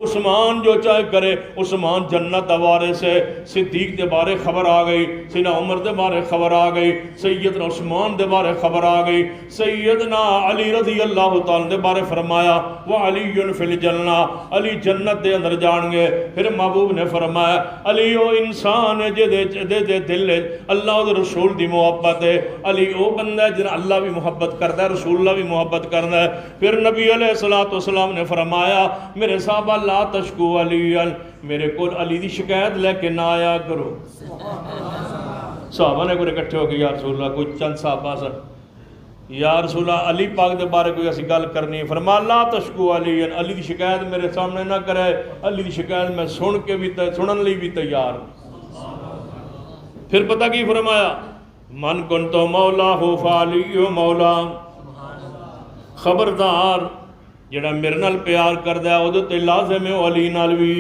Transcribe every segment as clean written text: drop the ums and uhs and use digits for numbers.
عثمان جو چاہے کرے، عثمان جنت دوارے سے، صدیق دے بارے خبر آ گئی، سیدنا عمر دے بارے خبر آ گئی، سیدنا عثمان دے بارے خبر آ گئی، سیدنا علی رضی اللہ تعالیٰ دے بارے فرمایا وَعَلِيٌّ فِي الْجَنَّةِ، علی جنت دے اندر جان گے۔ پھر محبوب نے فرمایا علی او انسان ہے جے دل اللہ دے رسول دی محبت ہے، علی او بندہ ہے جنہاں اللہ بھی محبت کرتا ہے، رسول اللہ بھی محبت کرتا ہے۔ پھر نبی علیہ السلام نے فرمایا میرے صحابہ لا تشکو علی، میرے کو علی دی شکایت لے کے نہ آیا کرو۔ صحابہ نے کوئی اکٹھے ہو کے یا رسول اللہ، کوئی چند صحابہ سن، یا رسول اللہ علی پاک دے بارے کوئی ایسی گل کرنی، فرمایا لا تشکو علی، علی دی شکایت میرے سامنے نہ کرے، علی دی شکایت میں سنن لی بھی تیار۔ پھر پتہ کی فرمایا من کنت مولا ہو فعلی مولا، خبردار جڑا میرے نال پیار کردا ہے او تے لازم ہے علی نال بھی،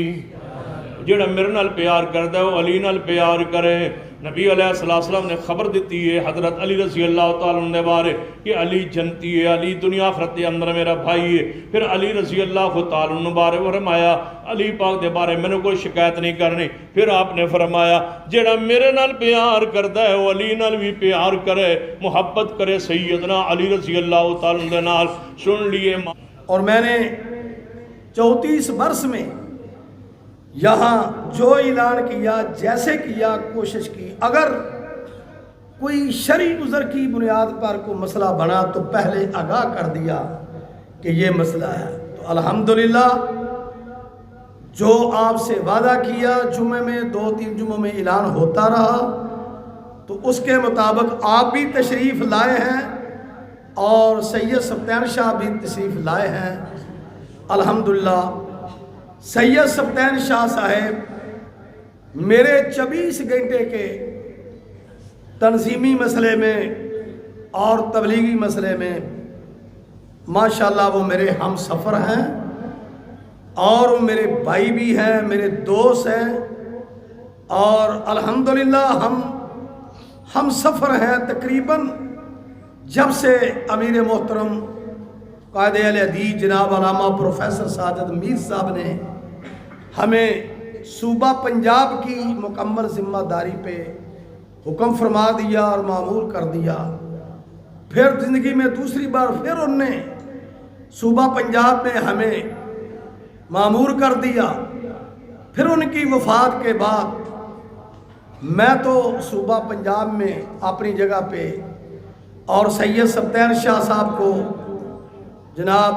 جڑا میرے نال پیار کردا ہے وہ علی نال پیار کرے۔ نبی علیہ السلام نے خبر دیتی ہے حضرت علی رضی اللہ تعالیٰ عنہ بارے کہ علی جنتی ہے، علی دنیا آخرت کے اندر میرا بھائی ہے۔ پھر علی رضی اللہ تعالیٰ عنہ بارے فرمایا علی پاک دے بارے میں نے کوئی شکایت نہیں کرنی۔ پھر آپ نے فرمایا جڑا میرے نال پیار کردا ہے وہ علی نال بھی پیار کرے، محبت کرے سیدنا علی رضی اللہ تعالیٰ عنہ نال۔ سن لیے اور میں نے 34 برس میں یہاں جو اعلان کیا جیسے کیا کوشش کی، اگر کوئی شرعی عذر کی بنیاد پر کوئی مسئلہ بنا تو پہلے آگاہ کر دیا کہ یہ مسئلہ ہے۔ تو الحمدللہ جو آپ سے وعدہ کیا جمعے میں 2-3 جمعوں میں اعلان ہوتا رہا، تو اس کے مطابق آپ بھی تشریف لائے ہیں اور سید سبطین شاہ بھی تشریف لائے ہیں۔ الحمدللہ سید سبطین شاہ صاحب میرے 24 گھنٹے کے تنظیمی مسئلے میں اور تبلیغی مسئلے میں ماشاءاللہ وہ میرے ہم سفر ہیں اور وہ میرے بھائی بھی ہیں، میرے دوست ہیں، اور الحمدللہ ہم سفر ہیں تقریباً جب سے امیر محترم قائد اہل حدیث جناب علامہ پروفیسر ساجد میر صاحب نے ہمیں صوبہ پنجاب کی مکمل ذمہ داری پہ حکم فرما دیا اور معمور کر دیا۔ پھر زندگی میں دوسری بار پھر انہوں نے صوبہ پنجاب میں ہمیں معمور کر دیا۔ پھر ان کی وفات کے بعد میں تو صوبہ پنجاب میں اپنی جگہ پہ، اور سید سبطین شاہ صاحب کو جناب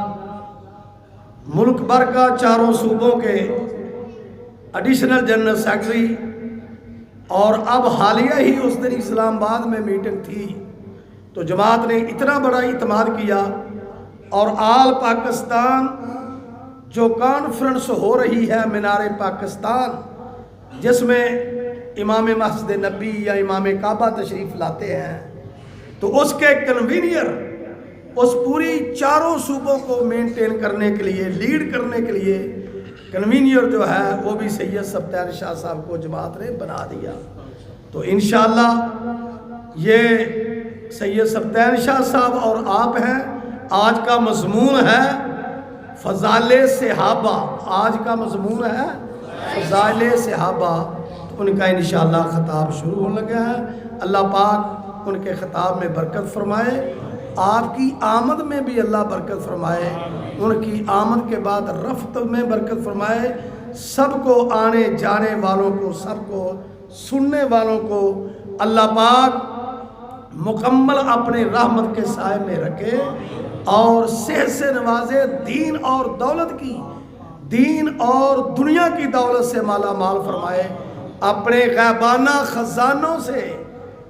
ملک بھر کا 4 صوبوں کے ایڈیشنل جنرل سیکرٹری، اور اب حالیہ ہی اس دن اسلام آباد میں میٹنگ تھی تو جماعت نے اتنا بڑا اعتماد کیا، اور آل پاکستان جو کانفرنس ہو رہی ہے مینار پاکستان، جس میں امام مسجد نبی یا امام کعبہ تشریف لاتے ہیں، تو اس کے کنوینئر اس پوری 4 صوبوں کو مینٹین کرنے کے لیے، لیڈ کرنے کے لیے کنوینئر جو ہے وہ بھی سید سبطین شاہ صاحب کو جماعت نے بنا دیا۔ تو انشاءاللہ یہ سید سبطین شاہ صاحب اور آپ ہیں۔ آج کا مضمون ہے فضائل صحابہ، آج کا مضمون ہے فضائل صحابہ، تو ان کا انشاءاللہ خطاب شروع ہونے لگا ہے۔ اللہ پاک ان کے خطاب میں برکت فرمائے، آپ کی آمد میں بھی اللہ برکت فرمائے، ان کی آمد کے بعد رفت میں برکت فرمائے، سب کو آنے جانے والوں کو، سب کو سننے والوں کو اللہ پاک مکمل اپنے رحمت کے سائے میں رکھے اور صحت سے نوازے، دین اور دولت کی، دین اور دنیا کی دولت سے مالا مال فرمائے، اپنے غیبانہ خزانوں سے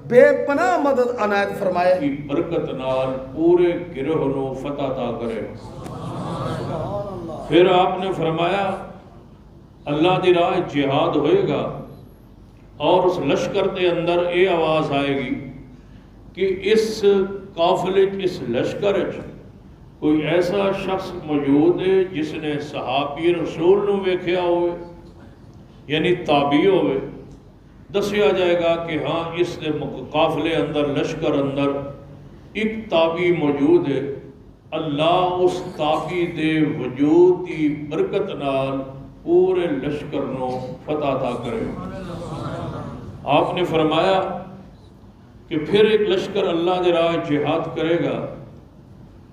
بے پناہ مدد عنایت فرمائے، کی برکت نال پورے گروہ نو فتح عطا کرے۔ پھر آپ نے فرمایا اللہ دی راہ جہاد ہوئے گا، اور اس لشکر کے اندر یہ آواز آئے گی کہ اس قافلے اس لشکر کوئی ایسا شخص موجود ہے جس نے صحابی رسول نو ویکھیا ہوئے، یعنی تابعی ہوئے۔ دسیا جائے گا کہ ہاں اس قافلے اندر، لشکر اندر ایک تابعی موجود ہے۔ اللہ اس تابعی دے وجود کی برکت نال پورے لشکر نو فتح عطا کرے۔ آپ نے فرمایا کہ پھر ایک لشکر اللہ دے راہ جہاد کرے گا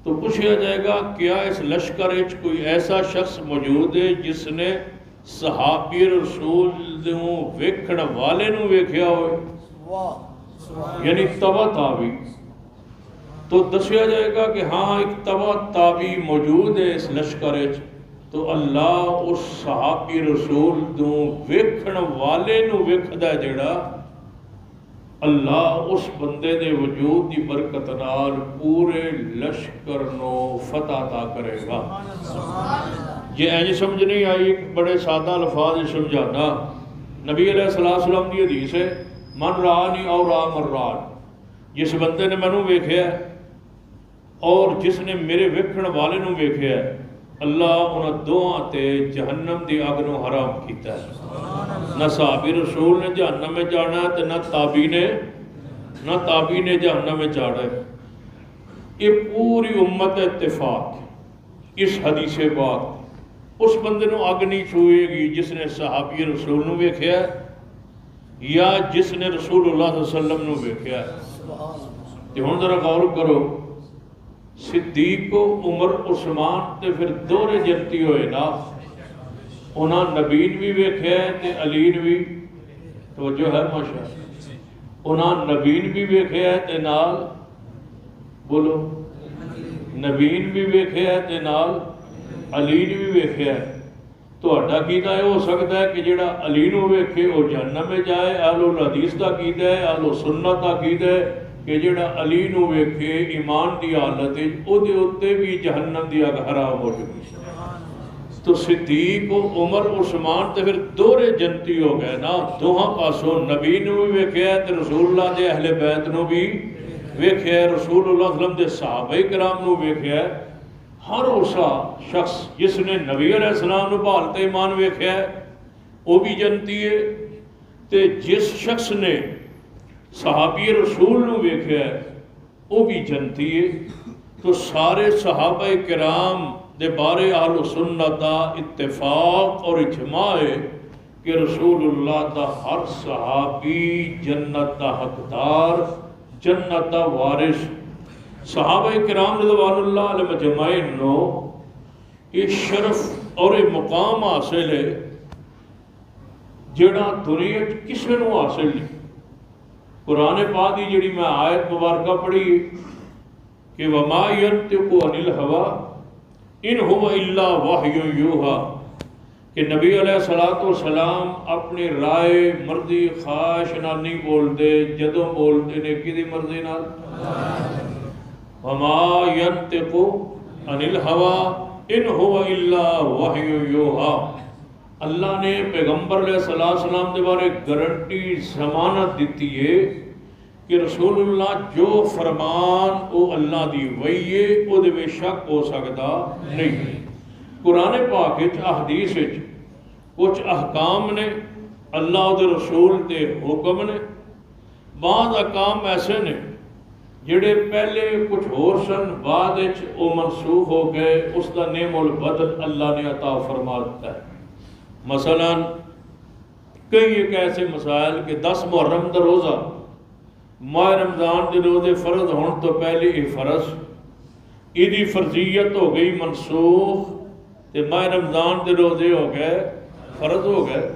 تو پوچھا جائے گا کیا اس لشکر وچ کوئی ایسا شخص موجود ہے جس نے صحابی رسول نو ویکھن والے نو ویکھیا ہوئے، یعنی تبع تابعی؟ تو دسیا جائے گا کہ ہاں ایک تبع تابعی موجود ہے اس لشکر وچ، تو اللہ اس صحابی رسول نو ویکھن والے نو ویکھدا ہے جڑا، اللہ اس بندے دے وجود دی برکت نال پورے لشکر نو فتح عطا کرے گا۔ یہ اینج سمجھ نہیں آئی، ایک بڑے سادہ الفاظ سمجھانا۔ نبی علیہ السلام دی حدیث ہے، من رانی اور را مران، جس بندے نے مینوں ویکھیا ہے اور جس نے میرے ویکھن والے نو ویکھیا ہے، اللہ انہاں دوہاں تے جہنم دی اگ نو حرام کیتا ہے۔ نہ صحابی رسول نے جہنم میں جانا ہے نہ تابعی نے جہنم میں جانا ہے۔ یہ پوری امت اتفاق اس حدیث پاک اس بندے نو اگ نہیں چھوئے گی جس نے صحابی رسول نو ویکھیا ہے یا جس نے رسول اللہ صلی اللہ علیہ وسلم نو ویکھیا ہے۔ تے ہن ذرا غور کرو، صدیق کو عمر عثمان تے پھر دورے جنتی ہوئے نا، انہاں نبی بھی ویکھیا ہے تے علی بھی، توجہ ہے ماشاءاللہ، انہاں نبی بھی ویکھیا ہے تے نال بولو، نبی بھی ویکھیا ہے تے نال علی بھی ویکھیا ہے۔ تہاڈا عقیدہ یہ ہو سکتا ہے کہ جڑا علی نو ویکھے وہ جہنم میں جائے، اہل الحدیث دا عقیدہ ہے، اہل سنت دا عقیدہ ہے کہ جڑا علی نو ویکھے ایمان دی حالت او دے اوتے بھی جہنم دی اگ حرام ہو جائے۔ تو صدیق و عمر عثمان تے پھر دورے جنتی ہو گئے نا، دوہاں پاسوں نبی نو بھی ویکھیا ہے تے رسول اللہ دے اہل بیت نو بھی ویکھیا ہے، رسول اللہ صلی اللہ علیہ وسلم دے صحابہ کرام نو ویکھیا ہے۔ ہر اسا شخص جس نے نبی علیہ السلام نو بھالتے ایمان ویکھیا ہے وہ بھی جنتی ہے، تے جس شخص نے صحابی رسول نو ویکھیا ہے وہ بھی جنتی ہے۔ تو سارے صحابہ کرام دے بارے اہل سنت دا اتفاق اور اجماع ہے کہ رسول اللہ دا ہر صحابی جنت دا حقدار، جنت دا وارث۔ صحابہ کرام رضوان اللہ علیہ مجمعین نو یہ شرف اور یہ مقام حاصل ہے جڑا دنیا کسے نو حاصل نہیں۔ قرآن پاک دی جڑی میں آیت مبارکہ پڑھی کہ وما ينطق عن الهوى ان هو الا وحی یوحی، کہ نبی علیہ السلام اپنی رائے مرضی خواہش نال نہیں بولتے، جدوں بولتے نے کدی مرضی نال۔ وما ينطق عن الهوى ان هو الا وحی یوحی، اللہ نے پیغمبر علیہ السلام دے بارے گارنٹی ضمانت دیتی ہے کہ رسول اللہ جو فرمان او اللہ دی وحی ہے او دے شک ہو سکتا نہیں۔ قرآن پاک وچ احادیث وچ کچھ احکام نے، اللہ دے رسول دے حکم نے، بعض احکام ایسے نے جڑے پہلے کچھ اور سن، بعد وچ او منسوخ ہو گئے، اس دا نعم البدل اللہ نے عطا فرما دیتا ہے۔ مثلا کئی ایک ایسے مسائل کہ 10 محرم دا روزہ، ماہ رمضان دے روزے فرض ہون تو پہلے یہ فرض، ایدی فرضیت ہو گئی منسوخ، تے ماہ رمضان دے روزے ہو گئے فرض ہو گئے۔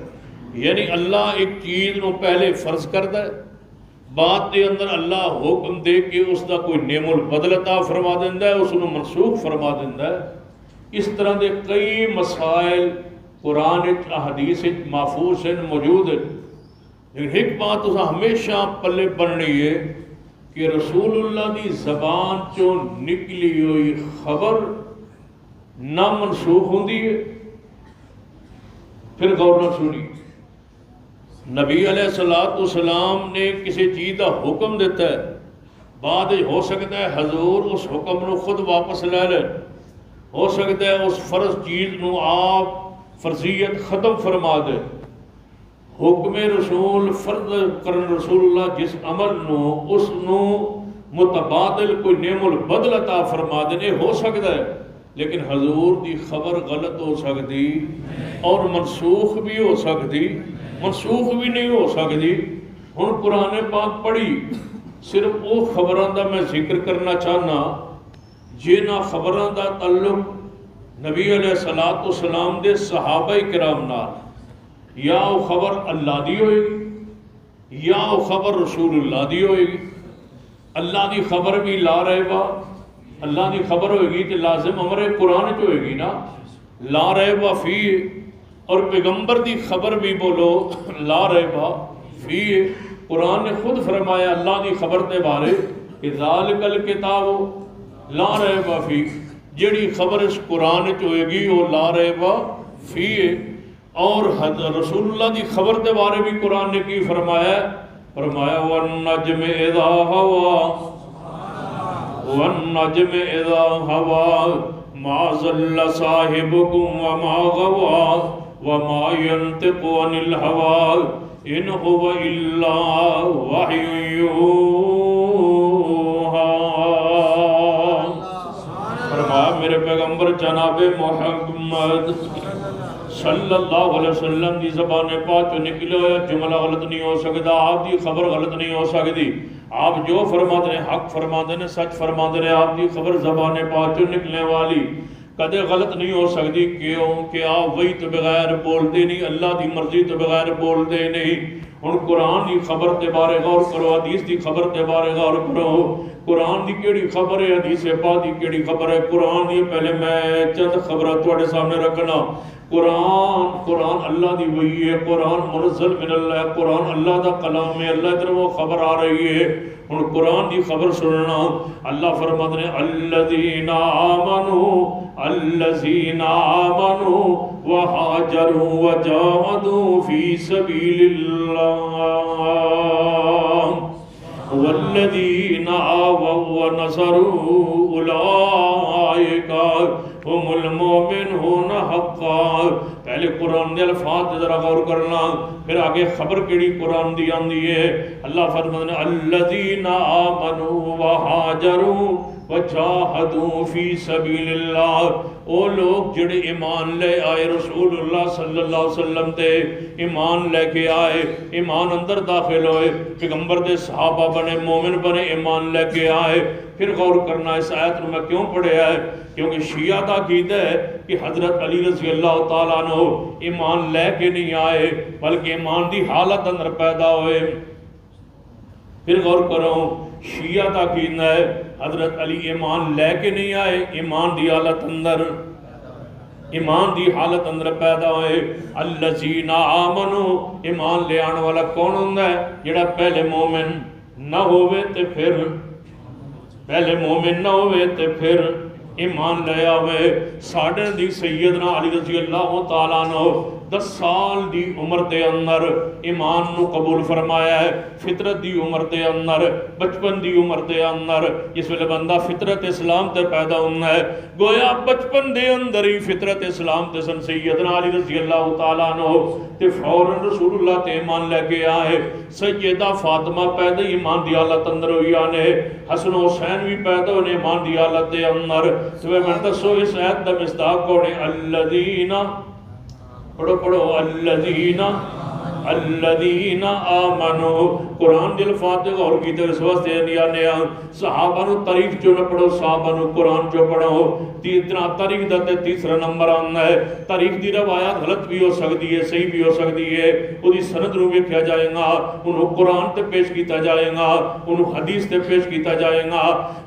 یعنی اللہ ایک چیز نو پہلے فرض کرتا ہے، بعد دے اندر اللہ حکم دے کے اس دا کوئی نعم البدل عطا فرما دیندہ ہے، اس نو منسوخ فرما دیندہ ہے۔ اس طرح دے کئی مسائل قرآن احادیث محفوظ ہیں، موجود ہیں۔ لیکن ایک بات اسا ہمیشہ پلے بننی ہے کہ رسول اللہ دی زبان چوں نکلی ہوئی خبر نہ منسوخ ہوندی ہے۔ پھر غور نہ سنی، نبی علیہ السلام نے کسی چیز کا حکم دیتا ہے، بعد ہو سکتا ہے حضور اس حکم نو خود واپس لے لیں، ہو سکتا ہے اس فرض چیز نو آپ فرضیت ختم فرما دے۔ حکم رسول فرض کرن رسول اللہ جس عمل نو اس نو متبادل کوئی نعم البدل عطا فرما دے، ہو سکتا ہے۔ لیکن حضور دی خبر غلط ہو سکتی اور منسوخ بھی ہو سکتی، منسوخ بھی نہیں ہو سکتی۔ ہن قرآن پاک پڑھی، صرف وہ خبراں دا میں ذکر کرنا چاہنا جنہاں خبراں دا تعلق نبی علیہ السلام دے صحابہ کرام نال، یا وہ خبر اللہ دی ہوئے گی یا وہ خبر رسول اللہ دی ہوئے گی۔ اللہ دی خبر بھی لا ریبہ، اللہ دی خبر ہوئے گی تو لازم امر قرآن جو ہوئے گی نا، لا ریبہ فی، اور پیغمبر دی خبر بھی بولو لا ریبہ فی۔ قرآن نے خود فرمایا اللہ دی خبر تے بارے ذالک الکتاب لا ریبہ فی، جڑی خبر اس قرآن جو ہوئے گی وہ لا ریبہ فی۔ اور رسول اللہ دی خبر تے بارے بھی قرآن نے کی فرمایا؟ فرمایا وَالنَّجْمِ اِذَا هَوَا وَالنَّجْمِ اِذَا هَوَا مَا ضَلَّ صَاحِبُكُمْ وَمَا غَوَا وَمَا يَنْطِقُ عَنِ الْهَوَا إِنْ هُوَ إِلَّا وَحْيٌ يُوحَىٰ۔ فرمایا میرے پیغمبر جناب محمد صلی اللہ علیہ وسلم دی زبان پاک جو نکلے ہوئے جملہ غلط نہیں ہو سکتا، آپ دی خبر غلط نہیں ہو سکتی۔ آپ جو فرما دیں حق فرما دیں سچ فرما دیں، آپ دی خبر زبان پاک جو نکلنے والی کدے غلط نہیں ہو سکتی۔ کیوں کہ آپ وہی تو بغیر بول دے نہیں، اللہ دی مرضی تو بغیر بول دے نہیں۔ ہن قرآن دی خبر تے بارے غور کرو، حدیث دی خبر تے بارے غور کرو۔ قرآن دی کیڑی خبر ہے، حدیث پاک دی کیڑی خبر ہے؟ قرآن دی پہلے میں چند خبریں تواڈے سامنے رکھنا۔ قرآن اللہ دی وحی ہے، قرآن منزل من اللہ ہے، قرآن اللہ دا کلام ہے، اللہ ادھر وہ خبر آ رہی ہے۔ ہن قرآن دی خبر سننا، اللہ فرماتے ہیں الذین آمنوا وہاجروا وجاہدوا فی سبیل اللہ والذین آووا ونصروا اولئک ہم المؤمنون حقا۔ پہلے قرآن دے الفاظ ذرا غور کرنا، پھر آگے خبر کیڑی قرآن دی آندی ہے۔ اللہ فرماتے ہیں الذین آمنوا وہاجروا وجاہدوا فی سبیل اللہ، او لوگ جڑے ایمان لے آئے رسول اللہ صلی اللہ علیہ وسلم تے، ایمان لے کے آئے، ایمان اندر داخل ہوئے، پیغمبر دے صحابہ بنے، مومن بنے، ایمان لے کے آئے۔ پھر غور کرنا اس آیت میں کیوں پڑھے آئے؟ کیونکہ شیعہ دا عقیدہ ہے کہ حضرت علی رضی اللہ تعالیٰ عنہ ایمان لے کے نہیں آئے بلکہ ایمان دی حالت اندر پیدا ہوئے۔ پھر غور کرو، شیعہ دا عقیدہ ہے حضرت علی ایمان لے کے نہیں آئے، ایمان دی حالت اندر پیدا ہوئے۔ الذین آمنوا، ایمان لے آنے والا کون ہوتا ہے؟ جڑا پہلے مومن نہ ہوئے تے پھر ایمان لے آوے۔ ساڑھے دی سیدنا علی رضی اللہ تعالیٰ عنہ 10 سال دی عمر دے اندر ایمان نو قبول فرمایا ہے، فطرت دی عمر دے اندر، بچپن دی عمر دے اندر۔ جس ویلے بندہ فطرت اسلام تے پیدا ہونا ہے، گویا بچپن دے اندر ہی فطرت اسلام تے سن سیدنا علی رضی اللہ تعالیٰ عنہ تے فوراً رسول اللہ تے ایمان لے کے آئے۔ سیدہ فاطمہ پیدا ایمان دی حالت اندر ہوئی آنے، حسن و حسین بھی پیدا ہونے ایمان دی حالت دے اندر۔ تو میں دسو اس آیت دا مصداق کونے؟ الذین، پڑھو الذین آمنوا۔ قرآن دل فاتح غور کی تو اس واسطے دیا نیا صحابہ نو تاریخ جو نہ پڑھو، صحابہ نو قرآن جو پڑھو۔ اتنا تاریخ دا تیسرا نمبر آنا ہے۔ تاریخ دی روایات غلط بھی ہو سکتی ہے، صحیح بھی ہو سکتی ہے، وہ دی سند رو ویکھیا جائے گا، انہوں قرآن تے پیش کیتا جائے گا، انہوں حدیث تے پیش کیتا جائے گا۔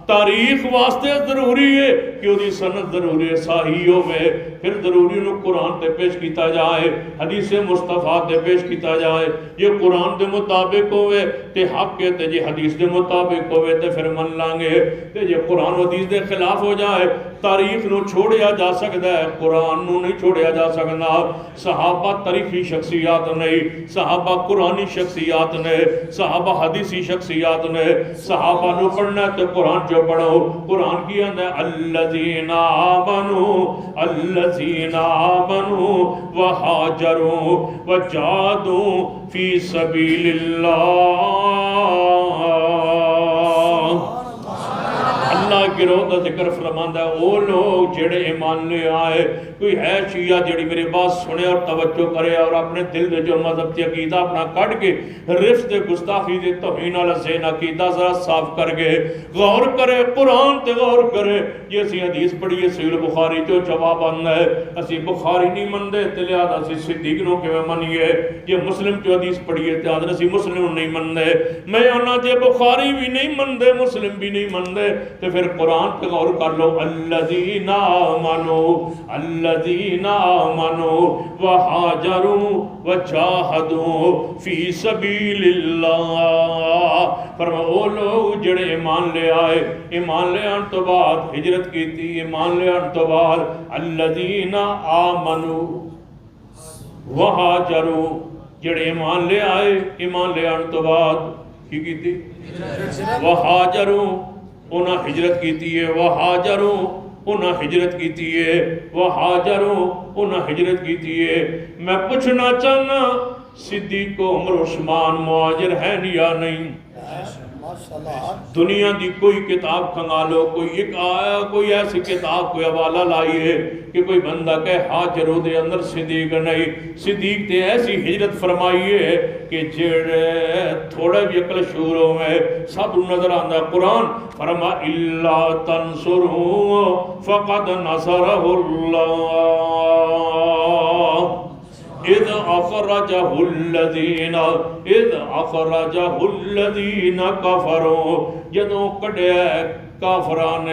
تاریخ واسطے ضروری ہے کہ وہ دی سند ضروری ہے، صحیح ہوئے، پھر ضروری انہوں قرآن تے پیش کیتا جائے، حدیث مصطفیٰ تے پیش کیتا جائے۔ یہ قرآن دے مطابق ہوئے تے حق کے تے جی حدیث دے مطابق ہوئے تے پھر من لانگے۔ تے جی قرآن و حدیث دے خلاف ہو جائے، تاریخ نو چھوڑیا جا سکتا ہے، قرآن نو نہیں چھوڑیا جا سکتا۔ صحابہ تاریخی شخصیات نہیں، صحابہ قرآنی شخصیات نے، صحابہ حدیثی شخصیات نے۔ صحابہ نو پڑھنا ہے تو قرآن جو پڑھو۔ قرآن کی اندر الذین آمنوا وہاجروا وجاہدوا فی سبیل اللہ۔ اللہ گروہ دا ذکر فرماندا ہے او لوگ جڑے ایمان لے آئے. کوئی ہے شیعہ جڑی میری بات سنے اور توجہ کرے اور اپنے دل دے جو مذہب تے عقیدہ اپنا کٹ کے رفض دے گستاخی دے توہین والا ذہن عقیدہ ذرا صاف کر کے غور کرے, قرآن تے غور کرے. یہ اسی حدیث پڑھیے صحیح بخاری جو جواب آندا ہے اسی بخاری نہیں مندے تے لہذا اسی صدیق نو کیویں منیے. یہ مسلم جو حدیث پڑھیے تے آدھے اسی مسلم نہیں مندے. میں آنا جے بخاری بھی نہیں مندے مسلم بھی نہیں مندے تے پھر قرآن تے غور کر لو. الذین آمنوا الذین آمنوا وہاجروا وجاہدوا فی سبیل اللہ. فرمایا او لوگ جڑے ایمان لے آئے, ایمان لے آن تو بعد ہجرت کی تھی, ایمان لے آن تو بعد الذین آمنوا وہاجروا, جڑے ایمان لے آئے ایمان لے آن تو بعد کی تھی وہاجروا, انہاں ہجرت کیتی ہے. وہاجروا انہاں ہجرت کیتی ہے. وہاجروا انہاں ہجرت کیتی ہے. میں پوچھنا چاہنا صدیق و عمر عثمان مہاجر ہیں یا نہیں؟ دنیا دی کوئی کتاب کھنگا لو, کوئی ایک آیا کوئی ایسی کتاب کوئی حوالہ لائیے کہ کوئی بندہ کہے ہاجروں دے اندر صدیق نہیں. صدیق تے ایسی ہجرت فرمائیے کہ جڑے تھوڑے بھی عقل شعوروں میں سب نظر آندہ. قرآن فرما الا تنصروا فقد نصرہ اللہ اذ اخرجہ الذین کفروا. جدوں کڈیا کافران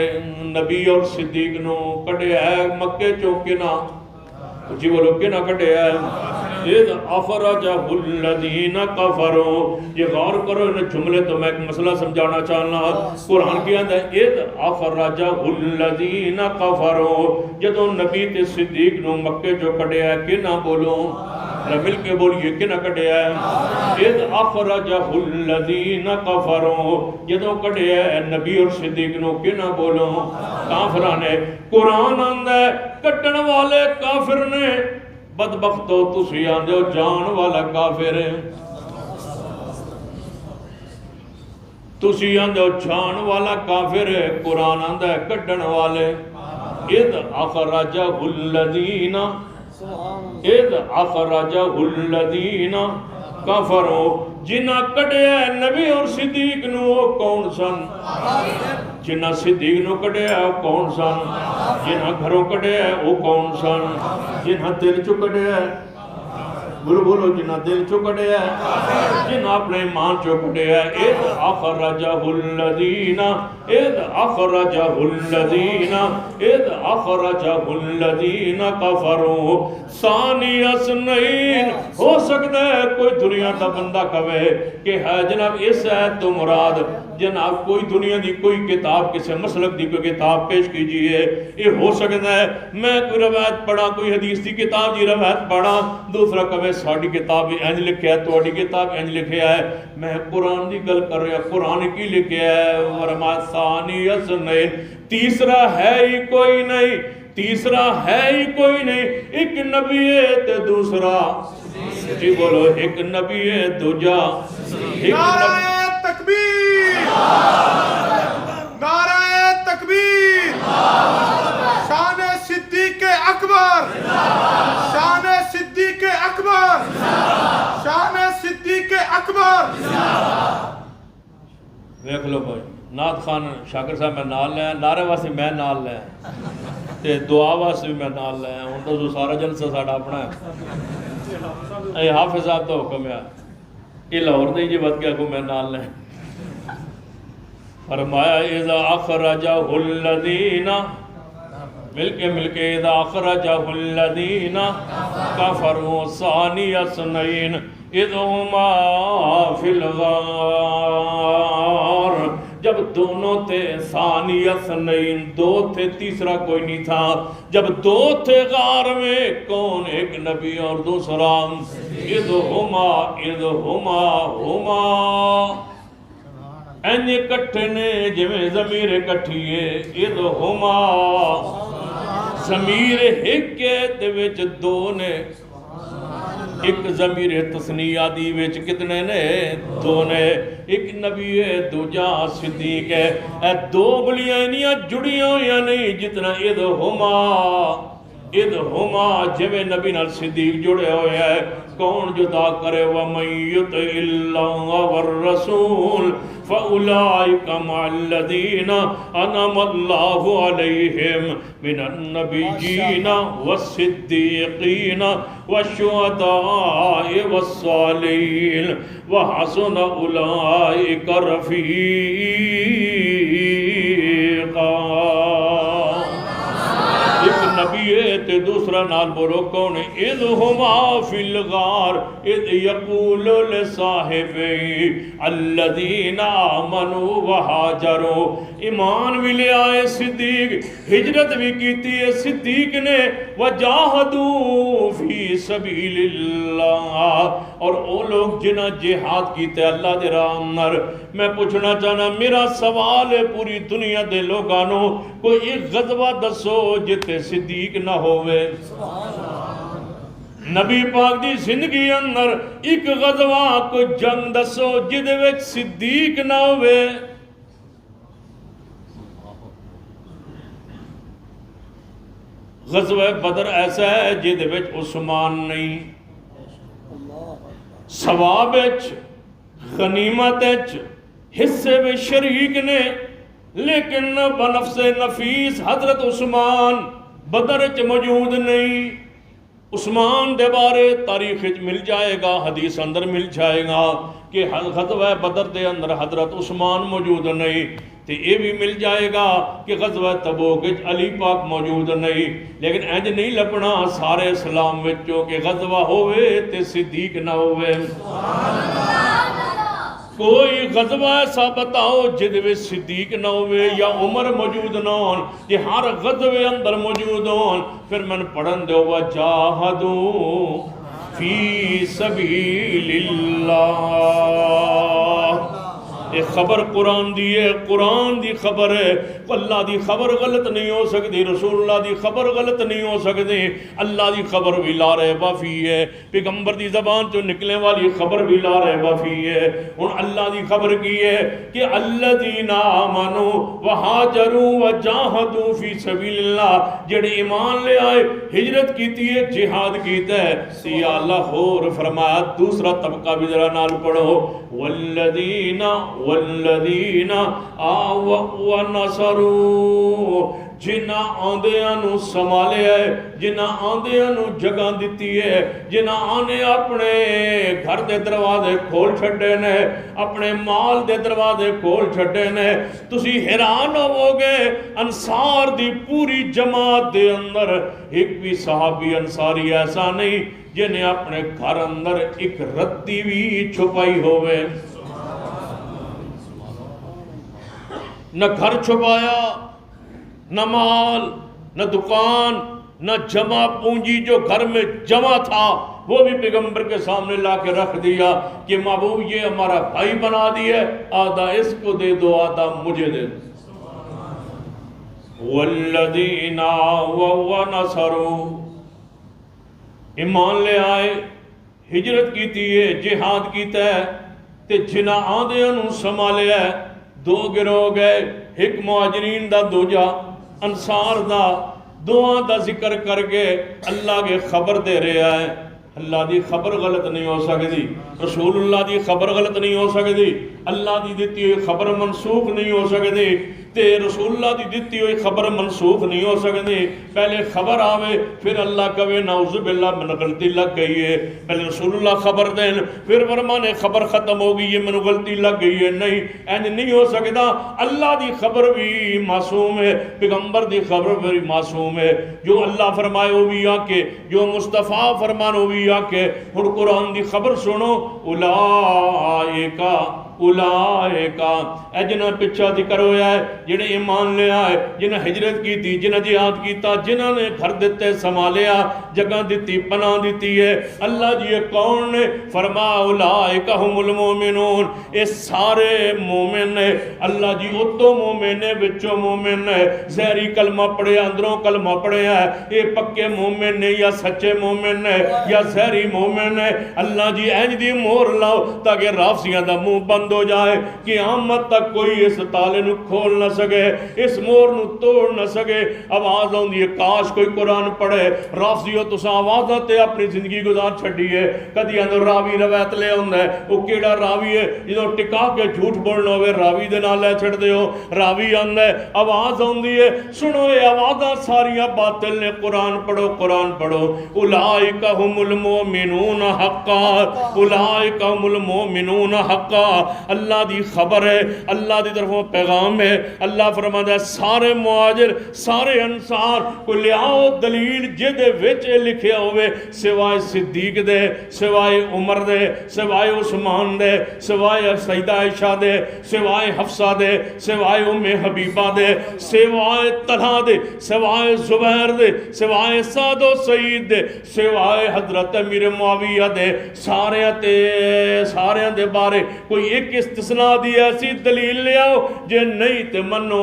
نبی اور صدیق نو کڈیا مکے چوکنا جی بولو کہ نہ کڈیا اذ اخرجہ الذین کفروا. یہ غور کرو ان جملے تو میں ایک مسئلہ سمجھانا چاہنا. قرآن کی آندہ ہے اذ اخرجہ الذین کفروا. جدوں نبی تے صدیق نو مکے جو کڈیا کہ نہ بولو مل کے بولیے کہ نہ کڈیا اذ اخرجہ الذین کفروا. جدوں کڈیا نبی اور صدیق نو کہ نہ بولو کافرانے. قرآن آندہ ہے کٹن والے کافر نے بدبختو تسی آندے ہو جان والا کافر ہے. تسی آندے ہو جان والا کافر ہے. قرآن آندہ ہے کٹن والے. اذ اخرجہ الذین اذ اخرجہ الذین کفروا. جنہ کڈیا نبی اور صدیق نو وہ کون سن؟ جنہ صدیق نو کڈیا وہ کون سن؟ جنہ گھروں کڈیا وہ کون سن؟ جنہ دل چو کڈیا بولو بولو جنہ دل چو کڈیا جنہ اپنے ایمان چو کڈیا. اذ اخرجہ الذین اذ اخرجہ الذین اذ اخرجہ الذین کفروا ثانی اثنین. ہو سکتا ہے کوئی دنیا دا بندہ کہے کہ ہے جناب اس ہے تو مراد جناب کوئی دنیا دی کوئی کتاب کسی مسلک دی کوئی کتاب پیش کیجئے. یہ ہو سکتا ہے میں کوئی روایت پڑھا کوئی حدیث دی کتاب دی روایت پڑھا دوسرا کہے ساڑی کتاب انج لکھیا ہے توڑی کتاب انج لکھیا ہے. میں قرآن دی گل کر رہا قرآن کی لکھیا ہے ورما ثانی اثنین. تیسرا ہے ہی کوئی نہیں. تیسرا ہے ہی کوئی نہیں. ایک نبی ہے تے دوسرا جی بولو ایک نبی ہے دوجا نعرہ تکبیر نعرہ تکبیر. شان صدیق اکبر شان صدیق اکبر شان صدیق اکبر. ویکھ لو بھائی نعت خان شاکر صاحب میں نال لے نعرے واسطے میں نال لے تے دعا واسطے بھی میں نال لے. ہن تو سارا جلسہ ساڈا اپنا ہے. اے حافظ صاحب تو حکم ہے یہ لاہور نہیں جی بد گیا کو میں نال لے. فرمایا اذا اخرجہ الذین مل کے اذا اخرجہ الذین کفروا ثانی اثنین اذ ہما فی الغار. جب دونوں تھے ثانی اثنین دو تھے تیسرا کوئی نہیں تھا. جب دو تھے غار میں کون ایک نبی اور دوسرا اذ ہما این کٹھے نے جویں ضمیر کٹھیے اذ ہما ضمیر ایک تے وچ دو نے ایک ضمیر تثنیہ دی وچ کتنے نے؟ دو نے. ایک نبی ہے دوجا صدیق ہے. اے دو گلیاں انیاں جڑیاں ہویاں نہیں جتنا اذ ہما جویں نبی نال صدیق جڑے ہوئے ہے. کون جدا کرے؟ وَمَن يُطِعِ اللَّهَ وَالرَّسُولَ فَأُولَٰئِكَ مَعَ الَّذِينَ أَنْعَمَ اللَّهُ عَلَيْهِم مِّنَ النَّبِيِّينَ وَالصِّدِّيقِينَ وَالشُّهَدَاءِ وَالصَّالِحِينَ وَحَسُنَ أُولَٰئِكَ رَفِيقًا. ایک نبی ہے تے دوسرا نال بولو کون ہے؟ اذ ہما فی الغار اذ یقول لصاحبی الذین آمنوا وہاجروا. ایمان بھی لے آئے صدیق، ہجرت بھی کیتی ہے صدیق نے. وجاہدوا فی سبیل اللہ، اور او لوگ جنہ جہاد کیتے اللہ دے راہ اندر. میں پوچھنا چاہنا، میرا سوال ہے پوری دنیا دے لوگانوں، کوئی ایک غزوہ دسو جتے صدیق نہ ہوئے. نبی پاک دی زندگی اندر ایک غزوہ کوئی جنگ دسو جدے وچ صدیق نہ ہوئے. غزوہ بدر ایسا ہے جدے وچ عثمان نہیں. ثواب وچ، غنیمت وچ، حصے میں شریک نے، لیکن بنفس نفیس حضرت عثمان بدر وچ موجود نہیں. عثمان دے بارے تاریخ وچ مل جائے گا، حدیث اندر مل جائے گا کہ غزوہ بدر دے اندر حضرت عثمان موجود نہیں. تے یہ بھی مل جائے گا کہ غزوہ تبوک وچ علی پاک موجود نہیں. لیکن انج نہیں لبنا سارے اسلام وچوں کہ غزوہ ہوئے تے صدیق نہ ہوئے. کوئی غزوہ ایسا بتاؤ جدے وچ صدیق نہ ہوئے یا عمر موجود نہ ہون، کہ ہر غزوے اندر موجود ہون. پھر من پڑھن دو وجاہدوا فی سبیل اللہ. ایک خبر قرآن دی ہے، قرآن دی خبر ہے. اللہ دی خبر غلط نہیں ہو سکتی، رسول اللہ دی خبر غلط نہیں ہو سکتی. اللہ دی خبر بھی لا ریب فی ہے، پیغمبر دی زبان جو نکلنے والی خبر بھی لا ریب فی ہے. اور اللہ دی خبر کی ہے کہ الذین آمنوا وہاجروا وجاہدوا فی سبیل اللہ، جڑے ایمان لے آئے، ہجرت کیتی ہے، جہاد کیتا ہے. سیا اللہ فرمایا دوسرا طبقہ بھی ذرا نال پڑھو، والذین آووا ونصروا، جنہ آندیاں نو سنبھالے ہے، جنہ آندیاں نو جگہ دیتی ہے، جنہ آنے اپنے گھر دے دروازے کھول چھڑے نے، اپنے مال دے دروازے کھول چھڑے نے. تسی حیران ہوو گے انصار دی پوری جماعت دے اندر ایک بھی صحابی انصاری ایسا نہیں جنہیں اپنے گھر اندر ایک رتی بھی چھپائی ہوئے. نہ گھر چھپایا، نہ مال، نہ دکان، نہ جمع پونجی جو گھر میں جمع تھا وہ بھی پیغمبر کے سامنے لا کے رکھ دیا کہ محبوب یہ ہمارا بھائی بنا دیا، آدھا اس کو دے دو، آدھا مجھے دے دو. والذین آووا ونصروا، ایمان لے آئے، ہجرت کیتی ہے، جہاد کیتا ہے، تے جنہ آندے انہوں سنبھالے ہے. دو گروہ گئے، ایک مہاجرین دا دوجا انصار دا. دعا دا ذکر کر کے اللہ کے خبر دے رہا ہے. اللہ دی خبر غلط نہیں ہو سکتی، رسول اللہ دی خبر غلط نہیں ہو سکتی، اللہ دی دیتی ہوئی خبر منسوخ نہیں ہو سکتی، تے رسول اللہ دی دیتی ہوئی خبر منسوخ نہیں ہو سکتی. پہلے خبر آوے پھر اللہ کہے نعوذ باللہ من غلطی لگ گئی ہے. پہلے رسول اللہ خبر دین پھر فرمانے خبر ختم ہو گئی ہے، من غلطی لگ گئی ہے. نہیں، اینج نہیں ہو سکتا. اللہ دی خبر بھی معصوم ہے، پیغمبر دی خبر بھی معصوم ہے. جو اللہ فرمائے وہ بھی آکے، جو مصطفیٰ فرمان وہ بھی آکے. اور قرآن دی خبر سنو، اولئک اولائکا اے جنہ پچھا ذکر ہویا ہے جنہیں ایمان لے آئے جنہیں ہجرت کی تھی جنہیں جہاد کیتا جنہوں نے گھر دیتے سنبھالیا جگہ دیتی پناہ دیتی ہے اللہ جی یہ کون نے فرما اولائکا ہم المومنون اے سارے مومن نے اللہ جی اتو مومن ہے بچو مومن ہے زہری کلمہ پڑھے اندروں کلمہ پڑھے ہیں اے پکے مومن نے یا سچے مومن نے یا زہری مومن ہے اللہ جی اینج دی مور لاؤ تاکہ رافضیاں دا منہ بند ہو جائے قیامت تک کوئی اس تالے نو کھول نہ سکے اس مور نو توڑ نہ سکے آواز آن دیئے کاش کوئی قرآن پڑھے رافضیوں تو آواز آتے اپنی زندگی گزار چھڑی ہے کدی اندر راوی روایت لے ہوندہ ہے وہ کیڑا راوی ہے جنہوں ٹکا کے جھوٹ بولنا ہوئے راوی دے نال لے چھڑ دے ہو راوی آندہ ہے آواز آن دیئے سنو اے آوازاں ساریاں باطل نے قرآن پڑھو اولائکا ہم المومنون حقا اولائکا ہم المومنون حقا اللہ دی خبر ہے اللہ دی طرفوں پیغام ہے اللہ فرماتا ہے سارے مہاجر سارے انصار کو لیاؤ دلیل جدے وچے لکھے ہوئے سوائے صدیق دے سوائے عمر دے سوائے عثمان دے سوائے سیدہ عائشہ دے سوائے حفصہ دے سوائے ام حبیبہ دے سوائے طلحہ دے سوائے زبیر دے سوائے سعد و سعید دے سوائے حضرت امیر معاویہ دے سارے دے بارے کوئی ایک استثناء دی ایسی دلیل لے آؤ جے نہیں تے منو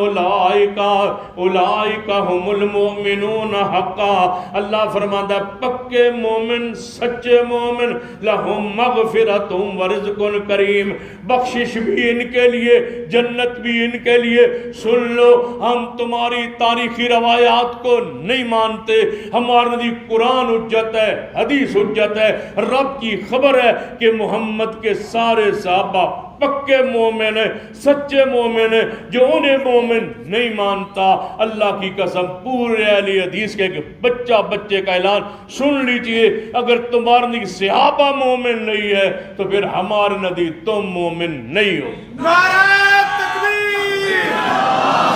اولائکا ہم المؤمنون حقا اللہ فرماتا ہے پکے مومن سچے مومن لہم مغفرت ورزق کریم بخشش بھی ان کے لیے جنت بھی ان کے لیے سن لو ہم تمہاری تاریخی روایات کو نہیں مانتے ہمارے نزدیک قرآن حجت ہے حدیث حجت ہے رب کی خبر ہے کہ محمد کے سارے صحابہ پکے مومن ہیں سچے مومن ہیں جو انہیں مومن نہیں مانتا اللہ کی قسم پورے اہل حدیث کے کہ بچے کا اعلان سن لیجئے اگر تمہارے نزدیک صحابہ مومن نہیں ہے تو پھر ہمارے نزدیک تم مومن نہیں ہو نعرہ تکبیر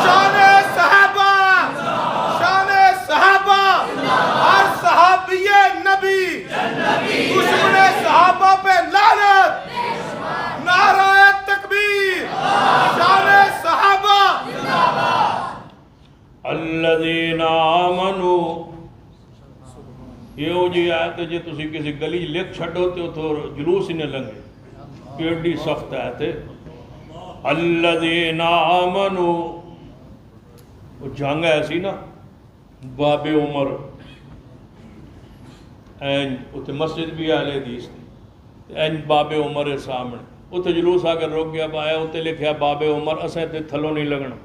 شان صحابہ ہر صحابی نبی دشمن صحابہ پہ لعنت نعرہ تکبیر شان صحابہ الذین آمنوا یہ جی آیت جی تسی کسی گلی لکھ چھڑو تے تو جلوس ہی نہیں لنگے کیڑی سخت آیت ہے الذین آمنوا وہ جنگ ایسی نا باب عمر این اتنے مسجد بھی اہل حدیث این باب عمر سامنے اتنے جلوس آ کر روک گیا آیا اتنے لکھیا باب عمر اسے تے تھلو نہیں لگنا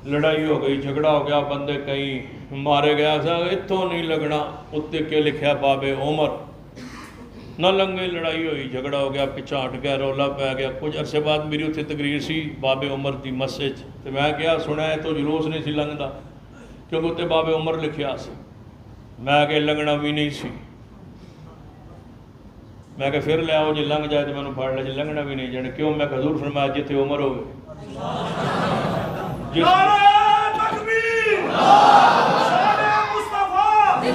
لڑائی ہو گئی جھگڑا ہو گیا بندے کہیں مارے گیا اتوں نہیں لگنا اتنے کے لکھیا باب عمر نہ لنگے لڑائی ہوئی جھگڑا ہو گیا پیچھا ہٹ گیا رولا پہ گیا کچھ عرصے بعد میری اتنے تقریر سی باب عمر دی مسجد تو میں کیا سنا ہے تو جلوس نہیں سی لنگدا کیونکہ اتنے باب عمر لکھیا سی میں کہ لنگنا بھی نہیں سی میں کہ پھر لے آؤ جی لنگ جائے تو میں نے پڑھ لیا جی لنگنا بھی نہیں جانے کیوں میں کہ حضور فرمایا جتنے عمر ہوئے نعرہ تکبیر شان مصطفیٰ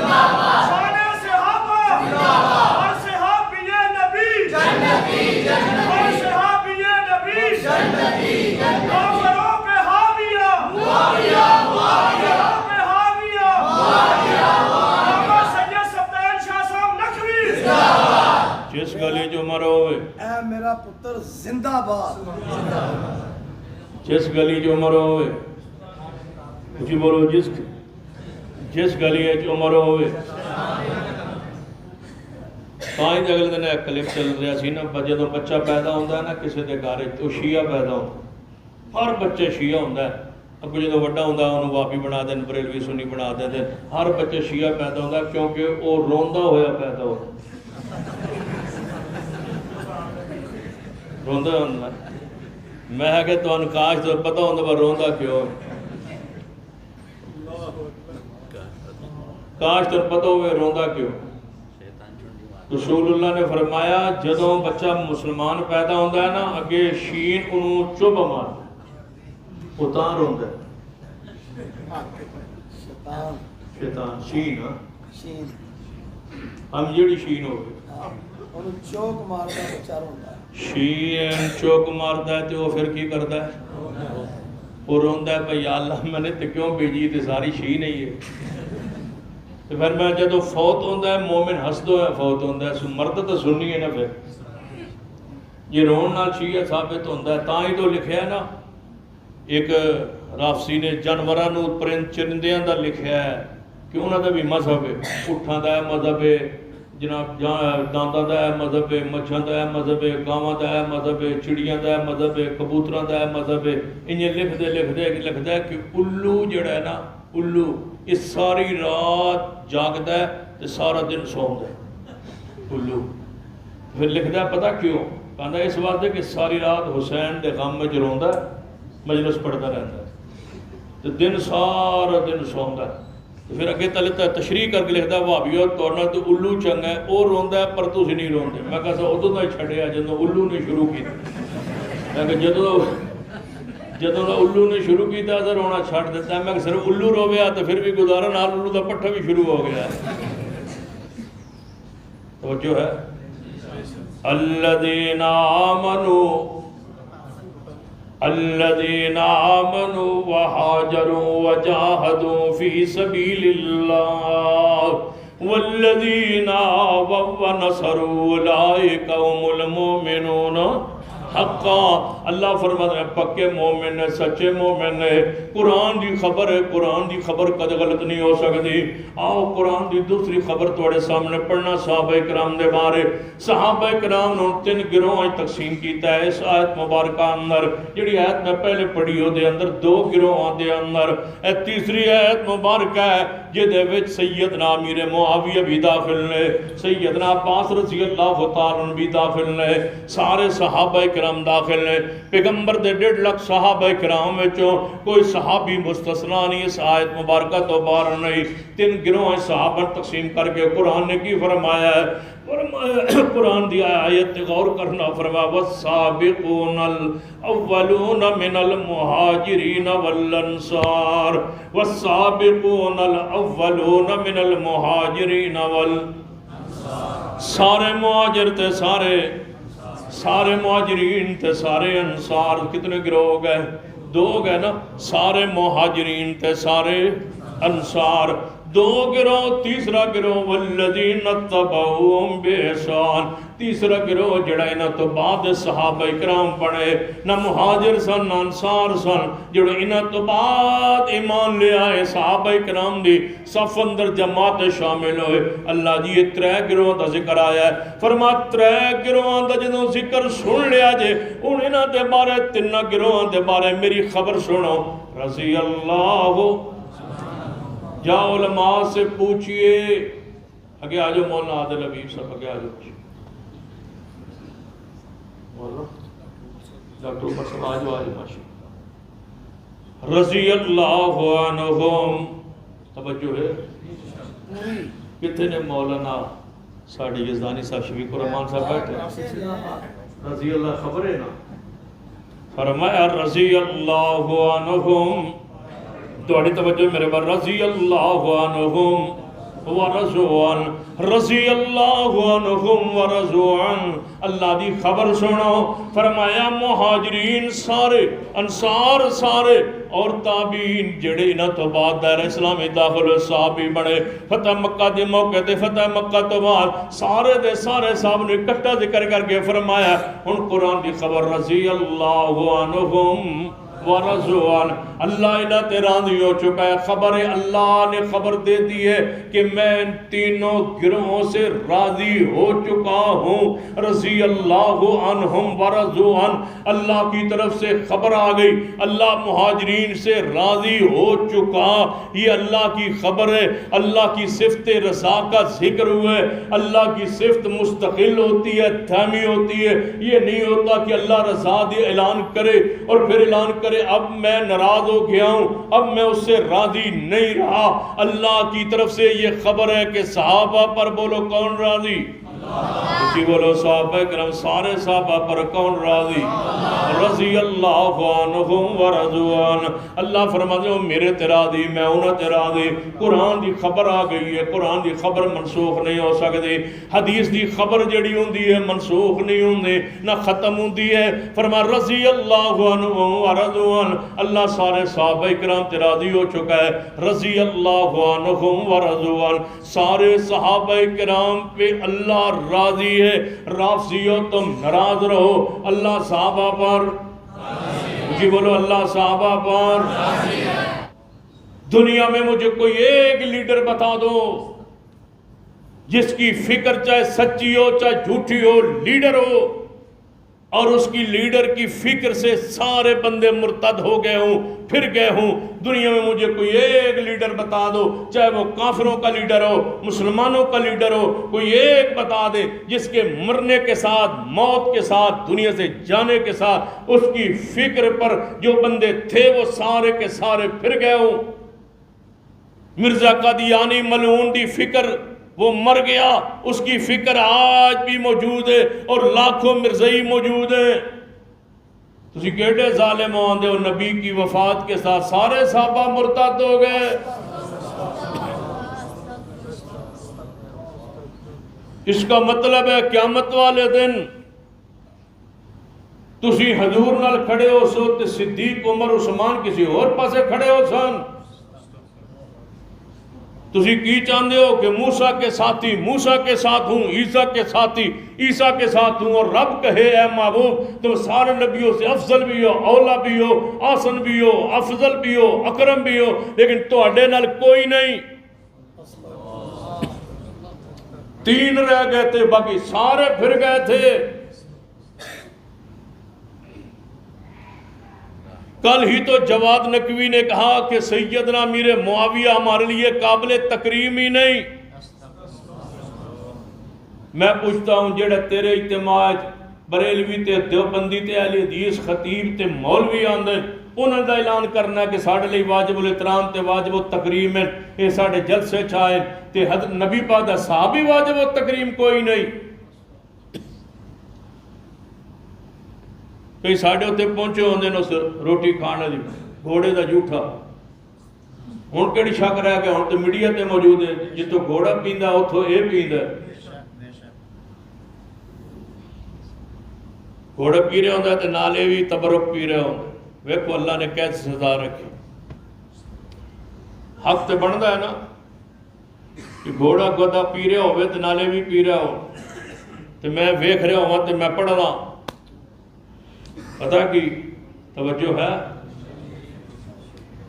شان صحابہ ہر صحابی نبی ہر صحابی نبی کافروں پہ حاویہ کافروں پہ حاویہ بابا سید سبدان شاہ صاحب نقوی جس گلی جو عمر ہوئے اے میرا پتر زندہ باد جس گلی جو عمر ہوئے کچھ بولو جس گلی ہے جو عمر ہوئے تائیں اگلے دن ایک کلپ چل رہا سی نا جدوں بچہ پیدا ہوتا ہے نا کسی دے گھر تو شیعہ پیدا ہوتا ہر بچے شیعہ ہوتا ہے اب جدوں وڈا ہوتا ہے انہوں واپی بنا دیں بریلوی سنی بنا دیں ہر بچے شیعہ پیدا ہوتا ہے کیونکہ وہ روندا ہویا پیدا ہوتا روندا ہوتا ہے میں کہ تو انکاش تو پتہ ہوتا ہے روندا کیوں کاش تو پتہ ہوئے روندا کیوں رسول اللہ نے فرمایا جدوں بچہ مسلمان پیدا ہوتا ہے نا اگے شین انہوں چوب مارتا ہے وہ تاں روندا ہے شیطان شین ہم جیڑی شین ہو گئی انہوں چوک مارتا تو چار ہوتا ہے. شیعہ چوک مارتا ہے تو وہ پھر کی کرتا ہے؟ وہ روندا ہے بھئی یا اللہ میں نے تے کیوں بھیجی تے ساری شیعہ نہیں ہے. تو پھر میں جدو فوت ہوتا ہے مومن ہسدو ہے فوت ہوتا ہے مرد تو سننی ہے نا. پھر یہ رون نال شیعہ ثابت ہوتا ہے. تاں ہی تو لکھیا ہے نا ایک رافسی نے جانوراں نو پرند چرندیاں دا لکھیا ہے کہ انہاں دا بھی مذہب ہے. اٹھاں دا ہے مذہب ہے جناب، داندا دا ہے مذہب ہے، مچھاں دا ہے مذہب ہے، گاواں دا ہے مذہب ہے، چڑیاں دا ہے مذہب ہے، کبوتراں دا ہے مذہب ہے. انہیں لکھدا ہے کہ الو جڑا ہے نا الو یہ ساری رات جاگدا ہے تے سارا دن سوندا ہے الو. پھر لکھدا ہے پتہ کیوں؟ کہندا اس واسطے کہ ساری رات حسین دے غم وچ روندا ہے، مجلس پڑھتا رہتا ہے تے دن سارا دن سوندا ہے. پھر اگے تلتا تشریح کر کے لکھتا ہے وہابیو توڑنا تو الو چنگا ہے وہ روندا ہے پر تسی نہیں روندے. میں کہا سا ادوں دا چھڈیا جدوں الو نے شروع کیتا. میں کہ جدوں الو نے شروع کیتا تو رونا چھڈ دیتا ہے. میں کہ صرف الو رویا تو پھر بھی گزارا نال الو دا پٹھا بھی شروع ہو گیا ہے. توجہ ہے. الذین آمنوا الذين آمنوا وهاجروا وجاهدوا في سبيل الله والذين آووا ونصروا أولئك هم المؤمنون حقا. اللہ فرماتا ہے پکے مومن ہے، سچے مومن ہے. قرآن دی خبر ہے، قرآن دی خبر کد غلط نہیں ہو سکتی. آؤ قرآن دی دوسری خبر تھوڑے سامنے پڑھنا صحابہ کرام دے بارے. صحابہ کرام نے 3 گروہ تقسیم کیتا ہے اس آیت مبارکہ اندر. جڑی آیت میں پہلے پڑھی ہو دے اندر 2 گروہ دے اندر اے تیسری آیت مبارکہ ہے جدے وچ سیدنا امیر معاویہ بھی داخل نے، سیدنا عباس رضی اللہ تعالی عنہ بھی داخل نے، سارے صحابہ کرام داخل نے. پیغمبر دے 1.5 لاکھ صحابہ کرام وچوں کوئی صحابی مستثنا نہیں اس آیت مبارکہ تو باہر نہیں. 3 گروہ صحابہ تقسیم کر کے قرآن نے کی فرمایا ہے؟ قرآن دی آیت غور کرنا. فرمایا والسابقون الاولون من المہاجرین والانصار والسابقون الاولون من المہاجرین والانصار. سارے مہاجر تے سارے مہاجرین تے سارے انصار. کتنے گروہ ہو گئے؟ 2 ہو گئے نا. سارے مہاجرین تے سارے انصار 2 گروہ. تیسرا گروہ والذین اتبعوہم بإحسان. تیسرا گروہ جڑا انہاں تو بعد صحابہ کرام بنے، نہ مہاجر سن نہ انصار سن، جڑا انہاں تو بعد ایمان لے آئے صحابہ کرام دی صف اندر جماعت شامل ہوئے. اللہ جی یہ 3 گروہ دا ذکر آیا ہے. فرما 3 گروہ دا جدوں ذکر سن لیا جے ان انہاں دے بارے 3 گروہ دے بارے میری خبر سنو. رضی اللہ. جا علماء سے پوچھئے. اگے آجو مولانا عادل حبیب صاحب اگے آجو. مولانا ڈاکٹر عمر صاحب آجو ماشاء. رضی اللہ عنہم. توجہ ہے. کتنے نے مولانا ساڑھے یزدانی صاحب شفیق الرحمان صاحب بیٹھے. رضی اللہ خبر ہے نا. فرمایا رضی اللہ عنہم. توڑی توجہ میرے بار. رضی اللہ عنہم ورضوان. رضی اللہ عنہم ورضوان. اللہ دی خبر سنو. فرمایا مہاجرین سارے، انصار سارے اور تابعین جڑے انہاں تو بعد دائرہ اسلامی داخل صحابی بڑے. فتح مکہ دی موقع تے فتح مکہ تو بعد سارے دے سارے صاحب نے اکٹھا ذکر کر کے فرمایا ان قرآن دی خبر. رضی اللہ عنہم ورضوان. اللہ انہاں تے راضی ہو چکا ہے. خبر اللہ نے خبر دے دی ہے کہ میں ان تینوں گروہوں سے راضی ہو چکا ہوں. رضی اللہ عنہم ورضوان. اللہ کی طرف سے خبر آ گئی اللہ مہاجرین سے راضی ہو چکا. یہ اللہ کی خبر ہے. اللہ کی صفت رضا کا ذکر ہوا ہے. اللہ کی صفت مستقل ہوتی ہے، تھامی ہوتی ہے. یہ نہیں ہوتا کہ اللہ رضا دے اعلان کرے اور پھر اعلان کرے اب میں ناراض ہو گیا ہوں، اب میں اس سے راضی نہیں رہا. اللہ کی طرف سے یہ خبر ہے کہ صحابہ پر بولو کون راضی؟ اچھی بولو صحابہ کرام سارے صحابہ پر کون راضی؟ رضی اللہ عنہم ورضوان. اللہ فرماتے ہو میرے تے راضی میں انہاں تے راضی. قرآن دی خبر آ گئی ہے, قرآن دی خبر منسوخ نہیں ہو سکتی. حدیث دی خبر جڑی ہوندی ہے منسوخ نہیں ہوندی نہ ختم ہوندی ہے. فرما رضی اللہ عنہم ورضوان, اللہ سارے صحابہ کرام تے راضی ہو چکا ہے. رضی اللہ عنہم ورضوان, سارے صحابہ کرام پہ اللہ راضی ہے. رافضیو تم ناراض رہو, اللہ صحابہ پر جی بولو اللہ صحابہ پر. دنیا میں مجھے کوئی ایک لیڈر بتا دو جس کی فکر چاہے سچی ہو چاہے جھوٹی ہو, لیڈر ہو اور اس کی لیڈر کی فکر سے سارے بندے مرتد ہو گئے ہوں, پھر گئے ہوں. دنیا میں مجھے کوئی ایک لیڈر بتا دو, چاہے وہ کافروں کا لیڈر ہو مسلمانوں کا لیڈر ہو, کوئی ایک بتا دے جس کے مرنے کے ساتھ موت کے ساتھ دنیا سے جانے کے ساتھ اس کی فکر پر جو بندے تھے وہ سارے کے سارے پھر گئے ہوں. مرزا قادیانی ملعون دی فکر وہ مر گیا, اس کی فکر آج بھی موجود ہے اور لاکھوں مرزائی موجود ہیں. تسی کیڑے ظالم ہوندے ہو, نبی کی وفات کے ساتھ سارے صحابہ مرتد ہو گئے. اس کا مطلب ہے قیامت والے دن تسی حضور نال کھڑے ہو سو تے صدیق عمر عثمان کسی اور پاسے کھڑے ہو سن. تسی کی چاہتے ہو کہ موسیٰ کے ساتھی موسیٰ کے ساتھ ہوں, عیسیٰ کے ساتھی عیسیٰ کے ساتھ ہوں, اور رب کہے اے محبوب تم سارے نبیوں سے افضل بھی ہو, اولا بھی ہو, آسن بھی ہو, افضل بھی ہو, اکرم بھی ہو, لیکن تواڈے نال کوئی نہیں. 3 رہ گئے تھے, باقی سارے پھر گئے تھے. کل ہی تو جواد نقوی نے کہا کہ سیدنا امیر معاویہ ہمارے لیے قابل تکریم ہی نہیں. میں پوچھتا ہوں جڑا تیرے اجتماع بریلوی تے دیوبندی تے اہل حدیث خطیب تے مولوی آندے انہاں دا اعلان کرنا ہے کہ ساڈے لئی واجب الاحترام تے واجب التکریم ہے, اے ساڈے جلسے چھائے تے حضرت نبی پاک دا صحابی واجب التکریم کوئی نہیں. کئی ساڑھے ہوتے پہنچے ہوندے نو روٹی کھانا دی گھوڑے دا جھوٹا. ہون کیڑی شک رہ گیا, ہون تے میڈیا تے موجود ہے, جتو گھوڑا پیندا اتھو اے پیندا. گھوڑا پی رہے ہوندے تے نالے بھی تبرک پی رہے ہوندے. ویکھو اللہ نے کیسے سزا رکھی. حق تے بندا ہے نا کہ گھوڑا گدا پی رہے ہوئے تے نالے بھی پی رہے ہو تے میں ویکھ رہا ہوں تے میں پڑھ رہا. پتہ کی توجہ ہے,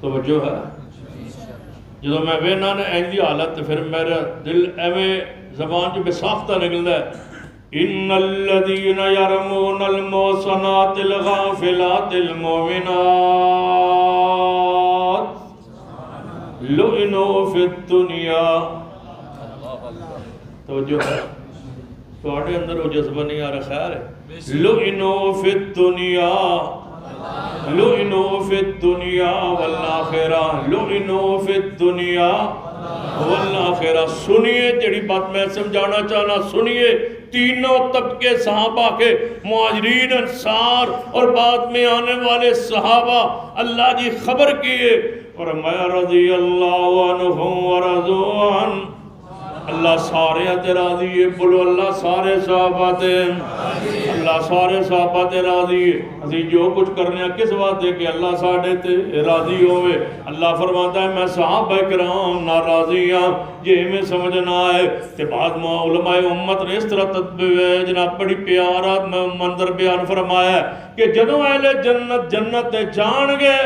توجہ ہے. جدو میں وینا نے ایندی حالت پھر میرا دل ایویں زبان جو بے ساختہ نکلدا ہے. ان الذین یرمون المحصنات الغافلات المؤمنات لعنوا فی الدنیا. توجہ ہے, تواڈے اندر وہ جذبہ نہیں آ رہا. خیر ہے. لعنوا فی الدنیا لعنوا فی الدنیا والآخرہ لعنوا فی الدنیا والآخرہ. سنیے جڑی بات میں سمجھانا چاہنا, سنیے. تینوں طبقے صحابہ کے, مہاجرین, انصار اور بعد میں آنے والے صحابہ, اللہ جی خبر کیے فرمایا رضی اللہ عنہم ورضوا عنہ. اللہ سارے تے راضی ہے. بولو اللہ سارے صحابہ تے, اللہ سارے صحابہ تے راضی ہے. اسی جو کچھ کرنے ہیں کس بات ہے کہ اللہ ساڑھے تے راضی ہوئے. اللہ فرماتا ہے میں صحابہ کرام ناراضی ہاں. یہ میں سمجھنا ہے کہ بعد میں علماء امت نے اس طرح تدبیر جناب بڑی پیارا منظر بیان فرمایا ہے کہ جدوں اہل جنت جنت جان گے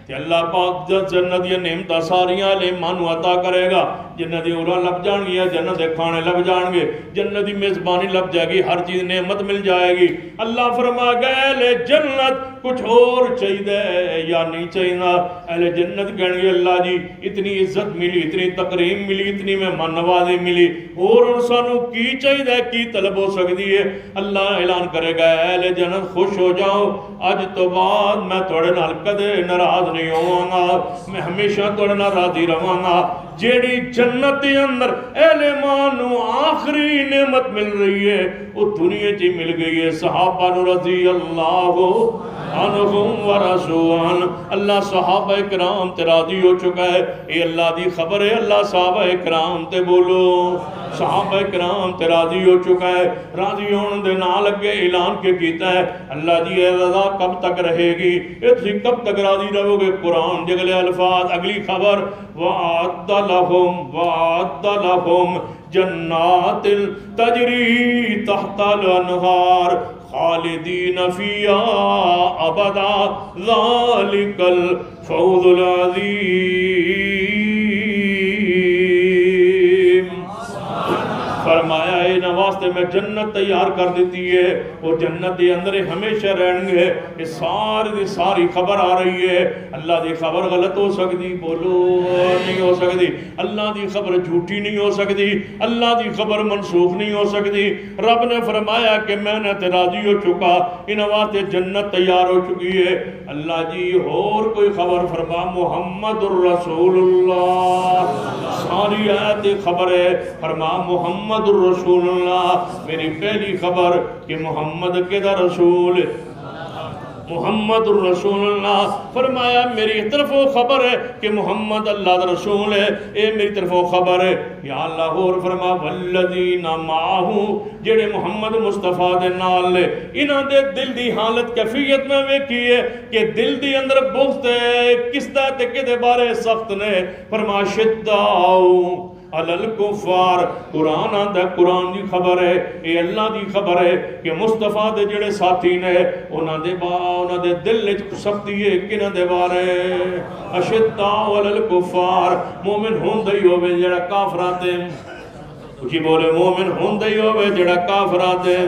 کہ اللہ پاک جنت یہ نعمتاں ساریاں ایمان عطا کرے گا. جنت دی اورا لب جان گیا, جنت دے کھانے لب جان گے, جنت دی میزبانی لب جائے گی, ہر چیز نعمت مل جائے گی. اللہ فرما گئے اہل جنت کچھ اور چاہیے یا نہیں چاہیے. اہل جنت کہیں گے اللہ جی اتنی عزت ملی, اتنی تکریم ملی, اتنی مہمان نوازی ملی, اور انسانوں کی چاہیے کی طلب ہو سکتی ہے. اللہ اعلان کرے گا اہل جنت خوش ہو جاؤ, اج تو بعد میں تھوڑے نال کدے ناراض نہیں ہوں گا, میں ہمیشہ تھوڑے نال راضی رہوں گا. جیڑی جنت دے اندر اہل ایمان نو آخری نعمت مل رہی ہے وہ دنیا چی مل گئی ہے. صحابہ رضی اللہ عنہم ورضوان. اللہ صحابہ کرام تے راضی ہو چکا ہے. اے اللہ دی خبر ہے. اللہ صحابہ کرام تے بولو صحابہ کرام تے راضی ہو چکا ہے. راضی ہون دے نال اگے اعلان کے کیتا ہے اللہ دی رضا کب تک رہے گی, اے تسی کب تک راضی رہو گے. قرآن دے اگلے الفاظ اگلی خبر وَعَدَّ لَهُمْ جنات تجری تحت الانہار خالدین فیہا ابدا ذالک الفوز العظیم. فرمایا ہے نہ واسطے میں جنت تیار کر دیتی ہے, وہ جنت دے اندر ہمیشہ رہن گے. یہ ساری دی ساری خبر آ رہی ہے. اللہ دی خبر غلط ہو سکتی, بولو نہیں ہو سکتی. اللہ دی خبر جھوٹی نہیں ہو سکتی. اللہ دی خبر منسوخ نہیں ہو سکتی. رب نے فرمایا کہ میں نے تے راضی ہو چکا, ان واسطے جنت تیار ہو چکی ہے. اللہ جی اور کوئی خبر فرما محمد الرسول اللہ. ساری آیت خبر ہے. فرما محمد الرسول اللہ. میری پہلی خبر کہ محمد کے دا رسول محمد الرسول اللہ. فرمایا میری طرف وہ خبر ہے کہ محمد اللہ دا رسول ہے. اے میری طرف وہ خبر ہے. یا اللہ اور فرما والذین معاہو جڑے محمد مصطفیٰ دے نال لے انہاں دے دل دی حالت کیفیت میں ویکھی ہے کہ دل دی اندر بغض ہے کس دا تے کدے بارے سخت نے. فرما شداؤ علل کفار. قرآن آندہ قرآن دی خبر ہے. اے اللہ دی خبر ہے کہ مصطفیٰ دے جڑے ساتھی نے انہاں دے دل سختی ہے کنہ دے بارے. اشداء علل کفار. مومن ہوندہ ہی ہوئے جڑا کافرات ہے. کچھ بولے مومن ہوندہ ہی ہوئے جڑا کافرات ہے.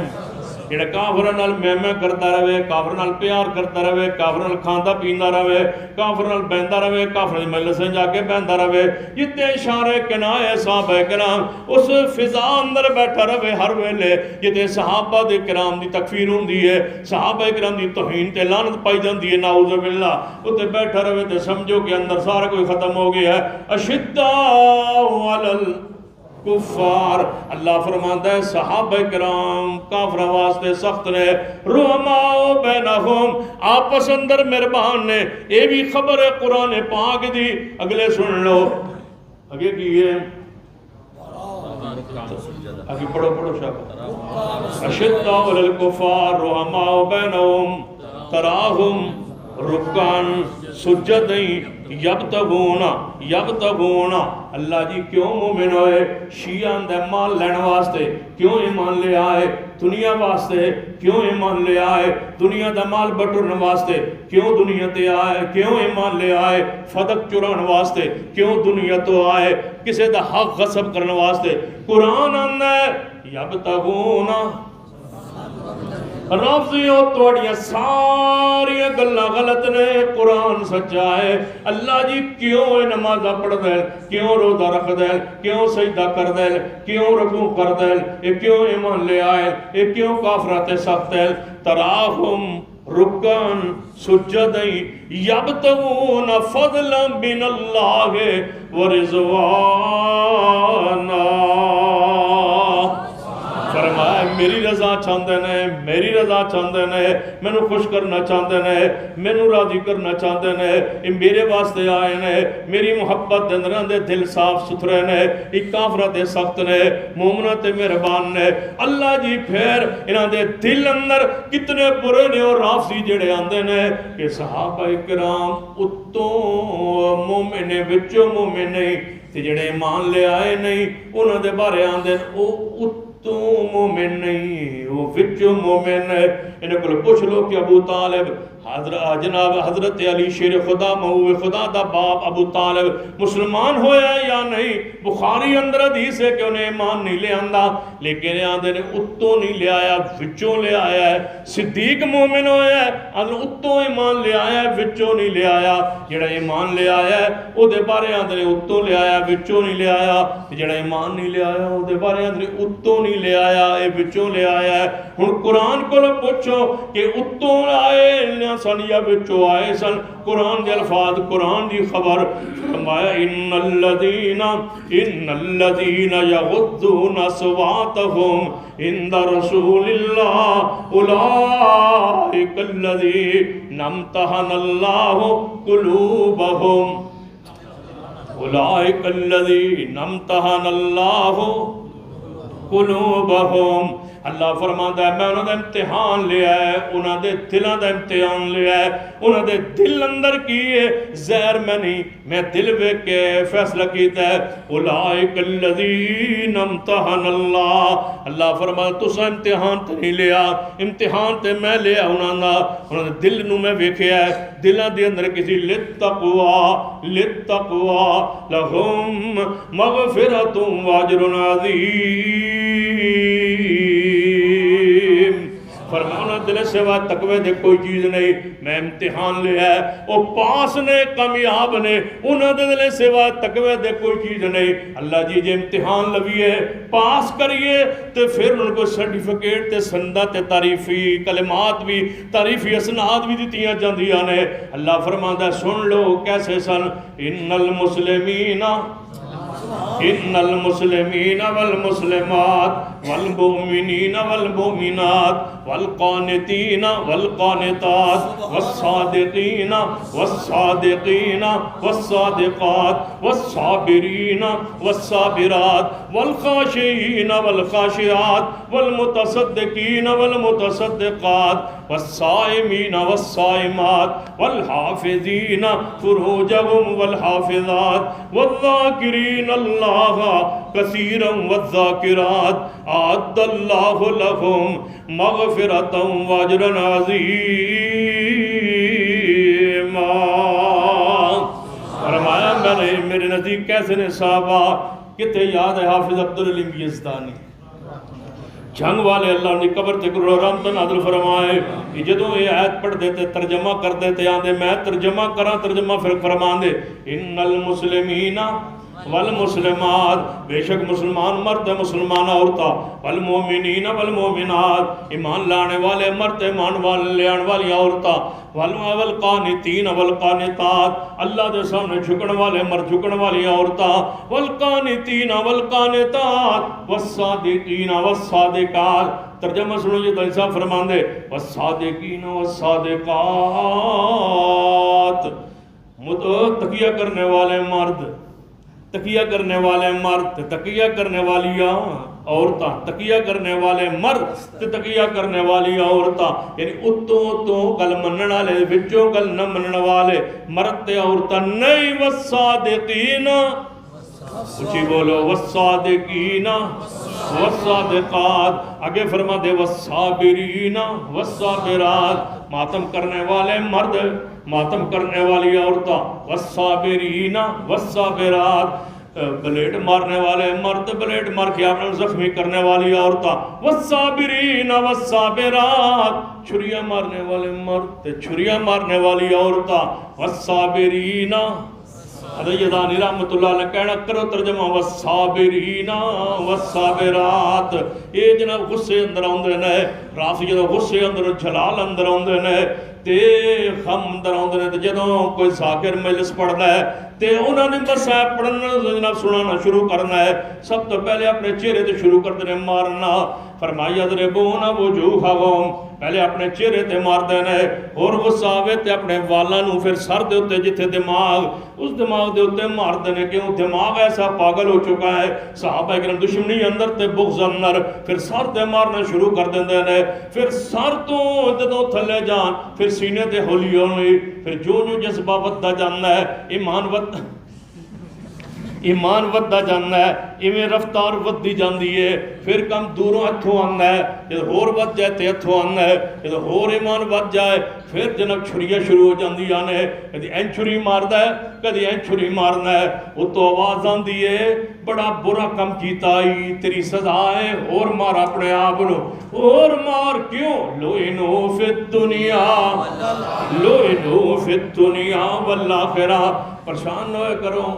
جڑا کافر نال میں کرتا رہے, کافر نال پیار کرتا رہے, کافر نال کھاندا پیندا رہے, کافر نال بہندا رہے, کافر دی مجلس میں جا کے بہندا رہے. جتنے اشارے کنائے صحابہ کرام اس فضا اندر بیٹھا رہے ہر ویلے. جتے صحابہ دے کرام دی تکفیر ہوندی ہے, صحابہ کرام دی توہین تے لعنت پائی جاندی ہے نعوذ باللہ, اوتے بیٹھا رہے تے سمجھو کہ اندر سارا کوئی ختم ہو گیا ہے. اشداء علی کفار. اللہ فرماتا ہے صحابہ کرام کافر واسطے سخت نے. رحماء بینہم آپس اندر مہربان نے. یہ بھی خبر ہے قرآن پاک دی. اگلے سن لو اگے کی ہے اگے پڑھو شاہ. اشداء علی الکفار رحماء بینہم تراہم رکان سجدیں یبتغون. اللہ جی کیوں مومن ہوئے؟ شیعہ اندے مال لین واسطے. کیوں ایمان لے آئے؟ دنیا واسطے. کیوں ایمان لے آئے؟ دنیا دا مال بٹرن واسطے. کیوں دنیا تے آئے؟ کیوں ایمان لے آئے؟ فدق چران واسطے. کیوں دنیا تو آئے؟ کسے دا حق غصب کرن واسطے. قرآن اندے یبتغون. رافضیوں توڑیاں ساری گلہ غلط نے, قرآن سچا ہے. اللہ جی کیوں نمازہ پڑھ دیں, کیوں روزہ رکھ دیں, کیوں سجدہ کر دیں, کیوں رکوع کر دیں, یہ کیوں ایمان لے آئے, یہ کیوں کافرات سخت ہیں. تراہم رکن سجدیں یبتغون فضلا من اللہ ورضوانا. فرمایا میری رضا چاہتے ہیں, میری رضا چاہتے ہیں, میں نو خوش کرنا چاہتے ہیں, میں نو راضی کرنا چاہتے ہیں. یہ میرے واسطے آئے ہیں, میری محبت دندران دے دل صاف ستھرے ہیں. یہ کافرات سخت نے, مومنات مہربان نے. اللہ جی پھر انہاں دے دل اندر کتنے برے نے. اور رافضی جڑے آندے نے کہ صحابہ کرام اتوں مومن وچوں مومن نہیں, تے جڑے ایمان لے آئے نہیں انہاں دے بارے آندے او تو مومن نہیں, وہ وچوں مومن ہے. انہیں کو پوچھ لو کہ ابو طالب جناب حضرت علی شیر خدا محبوب خدا دا باپ ابو طالب مسلمان ہویا ہے یا نہیں؟ بخاری اندر حدیث ہے کہ انہیں ایمان نہیں لے آندہ, لیکن آندھے نے اتوں نہیں لے آیا, وچوں لے آیا ہے. صدیق مومن ہویا ہے, آندھے اتوں ایمان لے آیا ہے, وچوں نہیں لے آیا. جڑا ایمان لے آیا ہے او دے بارے آندھے نے اتوں لے آیا, وچوں نہیں لے آیا. جڑا ایمان نہیں لے آیا او دے بارے آندھے نے اتوں نہیں لے آیا, اے وچوں لے آیا ہے. ہن قرآن کو پوچھو کہ اتوں آئے سنیا سن یا بچو آئے سن قرآن دے الفاظ قرآن دی خبر فرمایا ان الذین یغضون اصواتهم عند رسول اللہ اولئک الذین امتحن اللہ قلوبهم اولئک الذین امتحن اللہ قلوبهم اللہ فرماتا ہے میں انہوں نے امتحان لیا ہے انہوں نے دلوں دا امتحان لیا ہے انہوں نے دل اندر کیے زہر میں نہیں میں دل بے کے فیصلہ کیتا ہے اولئک الذین امتحن اللہ اللہ فرماتا تو سا امتحان تے نہیں لیا امتحان تے میں لیا انہوں نے دل نو میں ویکھیا ہے دلوں دے اندر کسی للتقوی لہم مغفرۃ واجر عظیم فرمانا دل سوا تقوی دے کوئی چیز نہیں میں امتحان لیا ہے وہ پاس نے کامیاب نے انہوں دے دل سوا تقوی دے کوئی چیز نہیں اللہ جی جے امتحان لویے پاس کریے تو پھر ان کو سرٹیفکیٹ تے سندہ تے تعریفی کلمات بھی تعریفی اسناد بھی دیتیاں جاندیاں نے اللہ فرماتا ہے سن لو کیسے سن ان المسلمین والمسلمات والمؤمنین والمؤمنات والقانتین والقانتات والصادقین والصادقین والصادقات والصابرین والصابرات والخاشعین والخاشعات والمتصدقین والمتصدقات والصائمین والصائمات والحافظین فروجهم والحافظات والذاکرین اللہ کثیرا والذاکرات اعد اللہ لهم مغفرۃ واجرا عظیما فرمایا میرے نزدیک کیسے نے صحابہ کتے یاد ہے حافظ عبدالعلیم یزدانی جنگ والے اللہ نے قبر تے گرو رحمت نازل فرمائے کہ جدوں یہ آیت پڑھ دیتے ترجمہ کر دیتے آندے میں ترجمہ کراں ترجمہ پھر فرمان دے ان المسلمین والمسلمات بے شک مسلمان مرد مسلمان عورتہ والمومنین والمومنات ایمان لانے والے مرد ایمان لانے والی عورتہ والقانتین والقانتات اللہ دے سامنے جھکن والے مرد جھکن والی عورتہ والقانتین والقانتات والصادقین والصادقات ترجمہ سنو یہ دل صاحب فرمان دے والصادقین والصادقات تقیہ کرنے والے مرد تقیہ کرنے والے مرد تقیہ کرنے والی عورتاں تقیہ کرنے والے مرد تقیہ کرنے والی عورتاں یعنی اتوں گل منن والے وچوں گل نہ منن والے مرد تے عورتاں نہیں والصادقین اچھی بولو والصادقین والصادقات آگے فرما دے والصابرین والصابرات ماتم کرنے والے مرد ماتم کرنے والی عورتاں والصابرین والصابرات بلیڈ مارنے والے مرد بلیڈ مار کے آپ نے زخمی کرنے والی عورتاں والصابرین والصابرات چھریاں مارنے والے مرد چھریاں مارنے والی عورتاں والصابرین ادیدانی رحمت اللہ علیہ کہنا کرو ترجمہ والصابرین والصابرات یہ جناب غصے اندر آندے نے رافی جدو غصے اندر جلال اندر آندے نے تے خم اندر آندے نے جدو کوئی ذاکر مجلس پڑھنا ہے تے انہوں نے بس پڑھنا جناب سنانا شروع کرنا ہے سب تو پہلے اپنے چہرے تے شروع کرتے ہیں مارنا فرمائی اضربون وجوہہم پہلے اپنے چہرے تے مار دینا ہے اور غصہ آوے تے اپنے والاں نو پھر سر دے ہوتے جتھے دماغ اس دماغ دے ہوتے مار دینے کیوں دماغ ایسا پاگل ہو چکا ہے صحابہ اکرام دشمنی اندر تے بغض اندر پھر سر تے مارنا شروع کر دیندے نے پھر سر تو جدوں تھلے جان پھر سینے تے ہولی ہوئی پھر جو جذبہ ودہ جاننا ہے ایمان ودہ جاننا ہے ایویں رفتار ودی جاندی ہے پھر کم دوروں ہتھوں آنا ہے جب ہور ود جائے تے ہتھوں آنا ہے جب ہور ایمان ود جائے پھر جناب چھریاں شروع ہو جاندی آنے ہے کدی این چھری ماردا ہے کدی این چھری مارنا ہے وہ تو آواز آندی ہے بڑا برا کم کیتا آئی تیری سزا ہے اور مار اپنے آپ نو اور مار کیوں لوئنو فی الدنیا والآخرہ پریشان نہ ہوئے کرو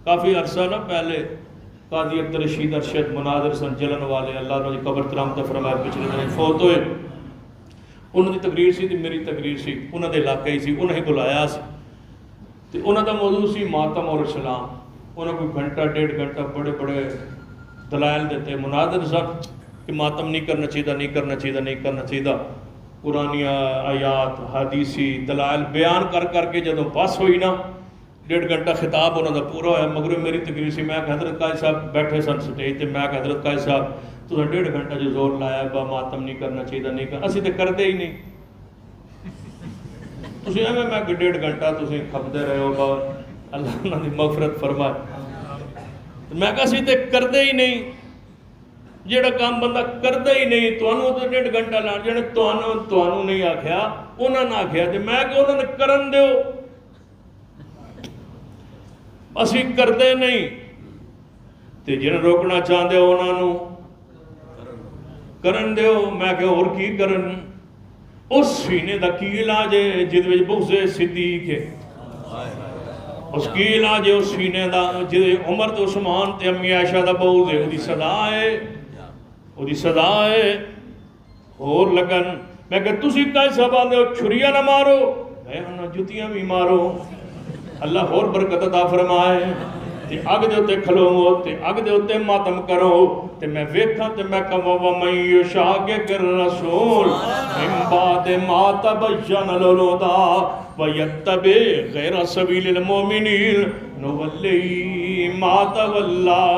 کافی عرصہ نہ پہلے قاضی عبدالرشید ارشد مناظر سن جلن والے اللہ نے قبر ترامت فرمائے پچھلے دن فوت ہوئے انہوں دی تقریر سی تے میری تقریر سی، انہوں دے علاقے ہی سی، انہیں بلایا سی تے انہوں دا موضوع سی ماتم اور اسلام. انہوں کوئی گھنٹہ 1.5 گھنٹہ بڑے بڑے دلائل دیتے، مناظر سب کہ ماتم نہیں کرنا چاہیے، نہیں کرنا چاہیے، نہیں کرنا چاہیے. قرآنی آیات حدیثی دلائل بیان کر کر کے جدوں بس ہوئی نا 1.5 گھنٹہ خطاب انہوں دا پورا ہوا. مگر میری تقریر سی، میں کہ حضرت قائد صاحب بیٹھے سن سٹیج تے، میں کہ حضرت قائد صاحب تو 1.5 گھنٹہ جو زور لایا با ماتم نہیں کرنا چاہیے، نہیں کرنا، اسی تے کردے ہی نہیں. تسی ایویں میں کہ 1.5 گھنٹہ تسی کھپدے رہے ہو، با اللہ انہاں دی مغفرت فرمائے. میں کہ اسی تے کردے ہی نہیں. جیڑا کام بندہ کردے ہی نہیں، تانوں تے 1.5 گھنٹہ لا جانے، تانوں نہیں آکھیا، انہاں نے آکھیا تے میں کہ انہاں نے کرن دیو. اسی کردے نہیں تے جن روکنا چاہندے ہو انہاں نوں کرن دیو. میں کہ اور کی کرن؟ اس سینے دا کی علاج ہے جد وچ بغض صدیق ہے، اس کی علاج ہے اس سینے دا جد عمر تے عثمان تے امی عائشہ دا بغض ہے. دی صدا ہے، دی صدا ہے. اور لگن میں کہ تسی کائیں صاحب آندے ہو چھریاں نہ مارو، میں انہاں جتیاں بھی مارو. اللہ اور برکت عطا فرمائے. تے اگ دے اتے کھلو تے اگ دے اتے ماتم کرو تے میں ویکھاں تے میں کہاں وَمَن يُشَاقِقِ الرَّسُولَ مِن بَعْدِ مَا تَبَيَّنَ لَهُ الْهُدَىٰ وَيَتَّبِعْ غَيْرَ سَبِيلِ الْمُؤْمِنِينَ نُوَلِّهِ مَا تَوَلَّىٰ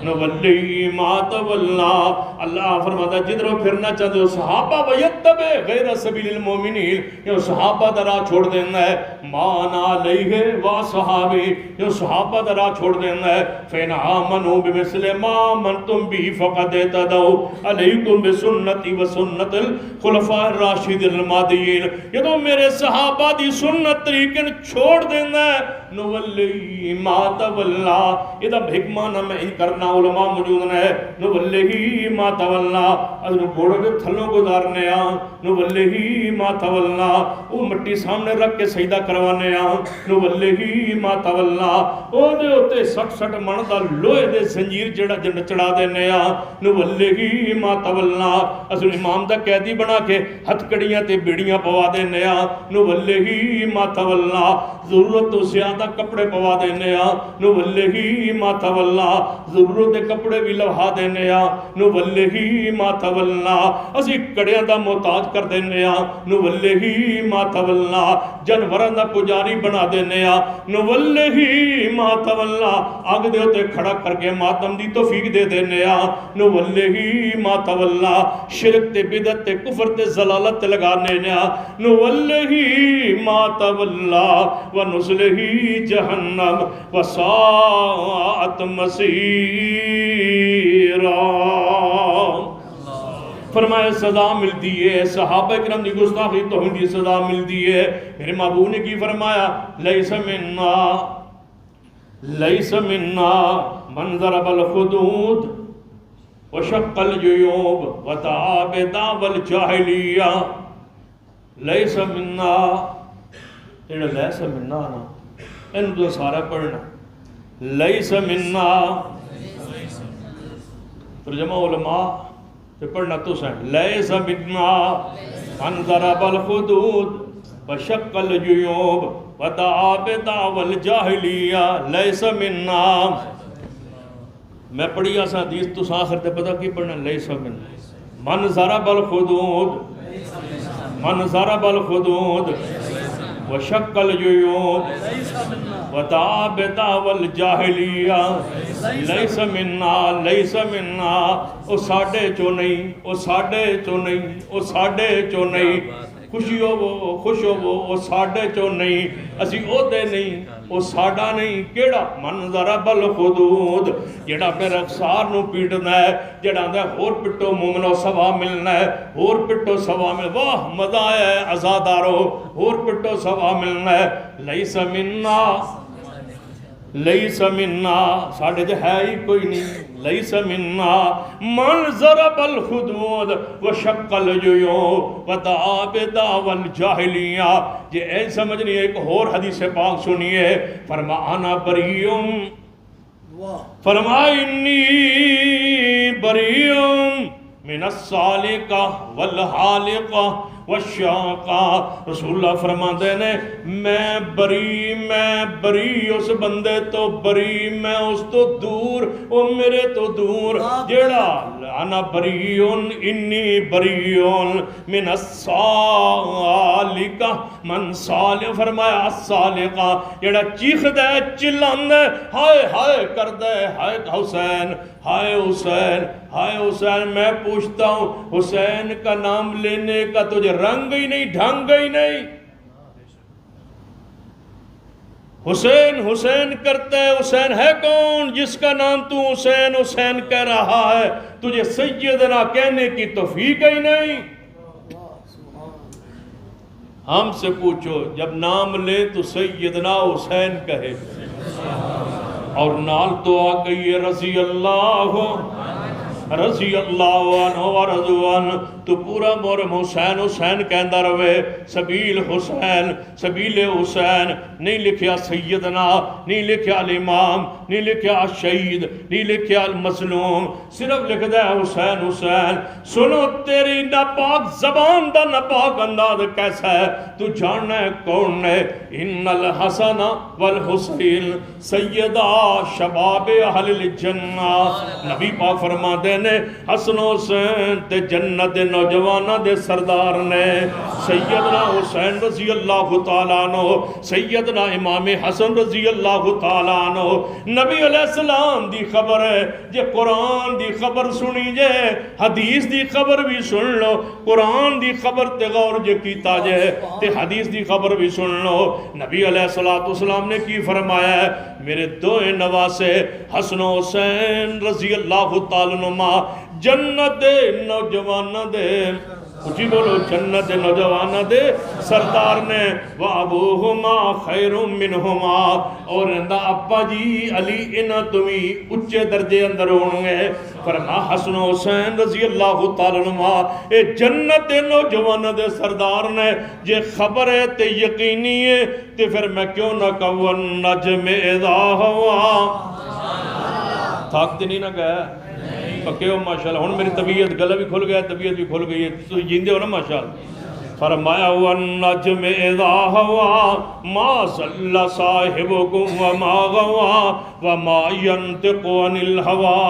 نُوَلِّهِ مَا تَوَلَّىٰ. اللہ فرماتا ہے جدھروں پھرنا چاہتے ہو صحابہ وَيَتَّبِعْ غَيْرَ سَبِيلِ الْمُؤْمِنِينَ، یہ صحابہ دا راہ چھوڑ دینا ہے. مَانَ عَلَيْهِ وَصَحَابِهِ، یہ صحابہ دا راہ چھوڑ دینا ہے. فَإِنْ آمَنُوا بِمِثْلِ مَا آمَنْتُمْ بِهِ فَقَدِ اهْتَدَوْا عَلَيْكُمْ بِسُنَّتِي وَسُنَّتِ الْخُلَفَاءِ الرَّاشِدِينَ الْمَهْدِيِّينَ. یہ تو میرے صحابہ دی سنت طریقے چھوڑ دینا ہے. نُوَلِّهِ مَا تَوَلَّىٰ، یہ دا بھگمانہ میں ہی کرنا علماء موجود ہے. نُوَلِّهِ مَا تَوَلَّىٰ، اگر گھوڑے کے تھلوں گزارنے آن. نُوَلِّهِ مَا تَوَلَّىٰ، وہ مٹی سامنے رکھ کے سجدہ کروانے آن. نُوَلِّهِ مَا تَوَلَّىٰ، وہ دے ہوتے 60 من دا لوہے دے زنجیر جڑا چڑھا دینے آن. نُوَلِّهِ مَا تَوَلَّىٰ، اصل امام دا قیدی بنا کے ہتھ کڑیاں تے بیڑیاں پوا دینے آن. نُوَلِّهِ مَا تَوَلَّىٰ، ضرورت تو زیادہ کپڑے پوا دینے آن. نُوَلِّهِ مَا تَوَلَّىٰ، ضرورت دے کپڑے بھی لوہا دینے آن. نُوَلِّهِ مَا تَوَلَّىٰ، اسی کڑیاں دا محتاج کر دینے آن. نُوَلِّهِ مَا تَوَلَّىٰ، جانوراں دا پجاری بنا دینے آن. نُوَلِّهِ مَا تَوَلَّىٰ، آگ دے ہوتے کھڑا کر کے ماتم دی توفیق دے دینے آن. نُوَلِّهِ مَا تَوَلَّىٰ، شرک تے بدعت تے کفر تے ضلالت تے لگانے آن. نُوَلِّهِ مَا تَوَلَّىٰ وَنُصْلِهِ جَهَنَّمَ وَسَاءَتْ مَصِيرًا. فرمایا سزا ملتی ہے، صحابہ کرام دی گستاخی توہین دی سزا ملتی ہے. میرے محبوب نے کی فرمایا، لیس منا من ضرب الخدود وشق الجیوب ودعا بدعوى الجاہلیہ. لیس منا، یہ لیس منا نا انہوں تو سارا پڑھنا. لیس منا ترجمہ علماء تے پڑھنا تو سن. لیس منا من ضرب الخدود وشق الجیوب ودعا بدعوى الجاہلیہ. لیس منا، میں پڑھی آسا حدیث تو آخر تے پتہ کی پڑھنا. لیس منا من ضرب الخدود، من ضرب الخدود وشق الجیوب ودعا بدعوى الجاہلیہ. لیس منا، لیس منا، او ساڈے چو نہیں، او ساڈے چو نہیں، او ساڈے چو نہیں. خوشی ہو خوش ہو، او ساڈے چو نہیں، اسی او دے نہیں، او ساڈا نہیں. کیڑا؟ من ضرب الخدود، جیڑا اپنے رخسار نو پیٹنا ہے، جیڑا اندر اور پٹو مومنو سوا ملنا ہے، اور پٹو سوا ملنا. واہ مزہ ہے عزادارو، اور پٹو سوا ملنا ہے. لیس منا، لیس منا، ساڑھے جو ہے ہی کوئی نہیں. لیس منا من ضرب الخدود وشق الجیوب ودعا بدعوى الجاہلیہ. یہ اے سمجھنی ایک اور حدیث پاک سنیے. فرما انا بریئم، فرما انی بریئم من السالقہ والحالقہ والشاقہ. رسول اللہ فرماتے ہیں میں بری اس بندے تو بری میں اس تو دور او میرے تو دور جیڑا انا بریون انی بریون من السالقہ من صالح فرمایا السالقہ جیڑا چیخدا ہے چلاندہ ہے ہائے ہائے کردہ ہے ہائے حسین ہائے حسین ہائے حسین. میں پوچھتا ہوں حسین کا نام لینے کا تجھے رنگ ہی نہیں ڈھنگ ہی نہیں. حسین حسین کرتا ہے حسین ہے کون جس کا نام تو حسین حسین کہہ رہا ہے تجھے سیدنا کہنے کی توفیق ہی نہیں. ہم سے پوچھو جب نام لے تو سیدنا حسین کہے اور نال تو آ گئی ہے رضی اللہ عنہ ورضوان تو پورا مورم حسین حسین کہندہ روے. سبیل حسین سبیل حسین نہیں لکھیا سیدنا نہیں لکھیا الامام نہیں لکھیا الشہید نہیں لکھیا المظلوم صرف لکھ دے حسین حسین. سنو تیری ناپاک زبان دا ناپاک انداز کیسا ہے تو جاننا ہے کون ہے. ان الحسن والحسین سیدہ شباب اہل الجنہ. نبی پاک فرماتے نے حسن حسین تے جنت نوجوانہ دے سردار نے. سیدنا حسین رضی اللہ تعالیٰ عنہ سیدنا امام حسن رضی اللہ تعالیٰ عنہ. نبی علیہ السلام دی خبر ہے جے قرآن دی خبر سنی جے حدیث دی خبر بھی سن لو. قرآن دی خبر تے غور جے کیتا جے تے حدیث دی خبر بھی سن لو. نبی علیہ السلام نے کی فرمایا ہے میرے دو نواسے حسن حسین رضی اللہ تعالیٰ عنہ جنت دے نوجوانہ دے اچھی بولو جنت دے نوجوانہ دے سردار نے وَأَبُوهُمَا خَيْرٌ مِّنْهُمَا. اور اندہ ابا جی علی انہ تمہیں اچھے درجے اندر ہونگے. فرما حسن حسین رضی اللہ تعالیٰ عنہ اے جنت دے نوجوانہ دے سردار نے جے خبر ہے تے یقینی ہے تے پھر میں کیوں نہ کہوں النجم اذا ہوا. تھاکتے نہیں نہ کہا پکے ہو ماشاءاللہ. ہون میری طبیعت گلہ بھی کھل گیا طبیعت بھی کھل گئی ہے تو جیندے ہو نا ماشاءاللہ. فرمایا والنجم اذا ہوا ما ضل صاحبکم وما غوا وما ينطق عن الہوا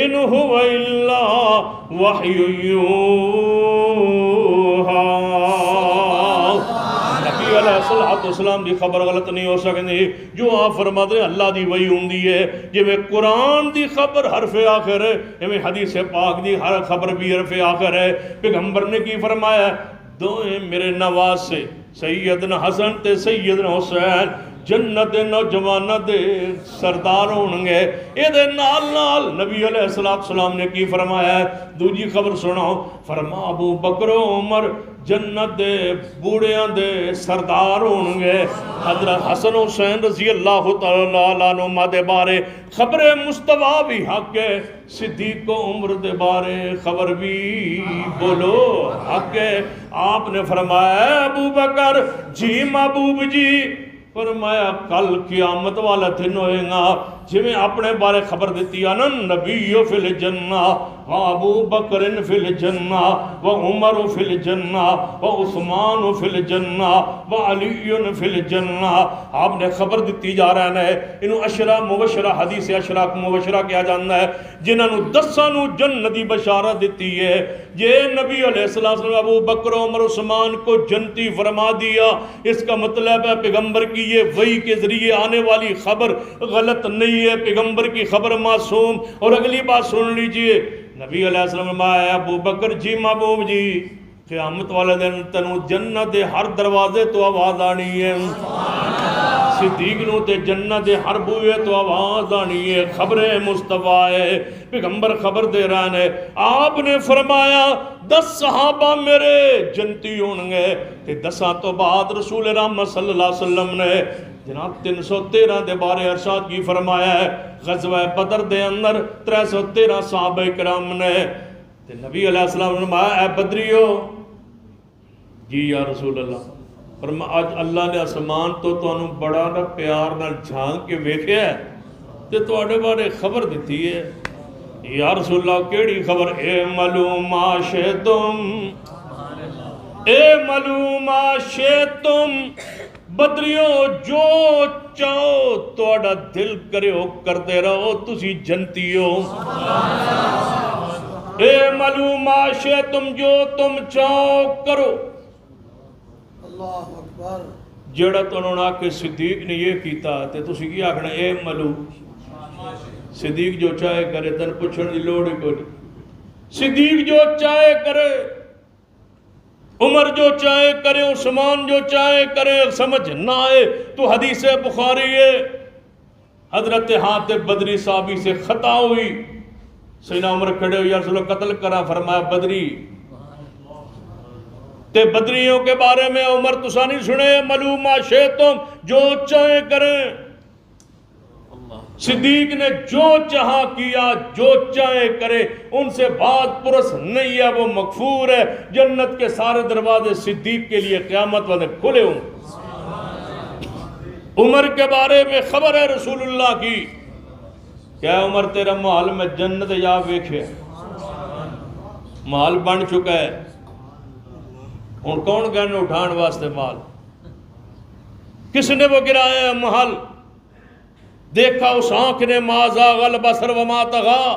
ان هو الا وحی یوحا. نبی علیہ السلام دی خبر غلط نہیں ہو سکتی. جو آپ فرماتے ہیں اللہ دی وحی ہوندی ہے جی میں قرآن دی خبر حرف آخر ہے ہمیں حدیث پاک دی ہر خبر بھی حرف آخر ہے. پیغمبر نے کی فرمایا دوئے میرے نواسے سیدنا حسن تے سیدنا حسین جنت نوجوانہ دے سردار ہونگے. اے دے نال نال نبی علیہ السلام نے کی فرمایا ہے دوجی خبر سناؤ. فرما ابو بکر و عمر جنت دے بوڑیاں دے سردار ہونگے. حضرت حسن حسین رضی اللہ تعالیٰ عنہ دے بارے خبر مصطفیٰ بھی حق ہے. صدیق و عمر دے بارے خبر بھی بولو حق ہے. آپ نے فرمایا ابو بکر جی محبوب جی فرمایا کل قیامت والا دن ہوئے گا جی میں اپنے بارے خبر دیتی آنا نبی فی الجنہ و ابو بکر فی الجنہ و عمر فی الجنہ و عثمان فی الجنہ و علی فی الجنہ. آپ نے خبر دیتی جا رہا ہے انہوں عشرہ مبشرہ حدیث عشرہ مبشرہ کیا جانا ہے جنہوں دسانوں جنتی بشارت دیتی ہے. یہ نبی علیہ السلام ابو بکر عمر عثمان کو جنتی فرما دیا. اس کا مطلب ہے پیغمبر کی یہ وحی کے ذریعے آنے والی خبر غلط نہیں ہے. پیغمبر کی خبر معصوم. اور اگلی بات سن لیجئے نبی علیہ السلام نے ابو بکر جی محبوب جی قیامت والے دن تنو جنت دے ہر دروازے تو آواز آنی ہے. صدیق نو تے جنت دے ہر بوئے تو آواز آنی ہے. خبر مصطفیٰ ہے پیغمبر خبر دے رہا ہے. آپ نے فرمایا 10 صحابہ میرے جنتی ہونگے تے 10 تو بعد رسول رحمت صلی اللہ علیہ وسلم نے جناب 313 دے بارے ارشاد کی فرمایا ہے. غزوہ بدر دے اندر 313 صحابہ کرام نے تے نبی علیہ السلام نے فرمایا اے بدریو جی یا رسول اللہ فرمایا آج اللہ نے آسمان تو انہوں بڑا نہ پیار نہ جھانک کے ویکھے ہے تے تو آڑے بارے خبر دیتی ہے یا رسول اللہ کیڑی خبر؟ اے ملوما شیتم، اے ملوما شیتم، بدریوں جو چاہو توڑا دل کرے ہو کرتے رہو، تسی جنتی ہو۔ اے ملوما شیتم، جو تم چاہو کرو۔ اللہ اکبر۔ جڑا تو انہوں نے آکے صدیق نے یہ کیتا تے تسی کی آکھنا اے ملو، صدیق جو چاہے کرے تن پچھڑ دی لوڑ ہی کوئی، صدیق جو چاہے کرے، عمر جو چاہے کرے، عثمان جو چاہے کرے، سمجھ نہ آئے تو حدیث بخاری ہے حضرت حاتب بدری صحابی سے خطا ہوئی، سیدنا عمر کھڑے ہو یا رسول اللہ قتل کرا، فرمایا بدری تے بدریوں کے بارے میں عمر تسا نہیں سنے، ملوما شیتم، جو چاہے کریں۔ صدیق نے جو چاہا کیا، جو چاہے کرے، ان سے بات پرس نہیں ہے، وہ مغفور ہے، جنت کے سارے دروازے صدیق کے لیے قیامت والے کھلے ہوں۔ عمر کے بارے میں خبر ہے رسول اللہ کی، کیا عمر تیرا محل میں جنت یا ویکھے، محل بن چکا ہے، ان کون کہنے اٹھان واسطے مال، کس نے وہ گرایا ہے محل؟ دیکھا اس آنکھ نے ما زاغ البصر وما طغی،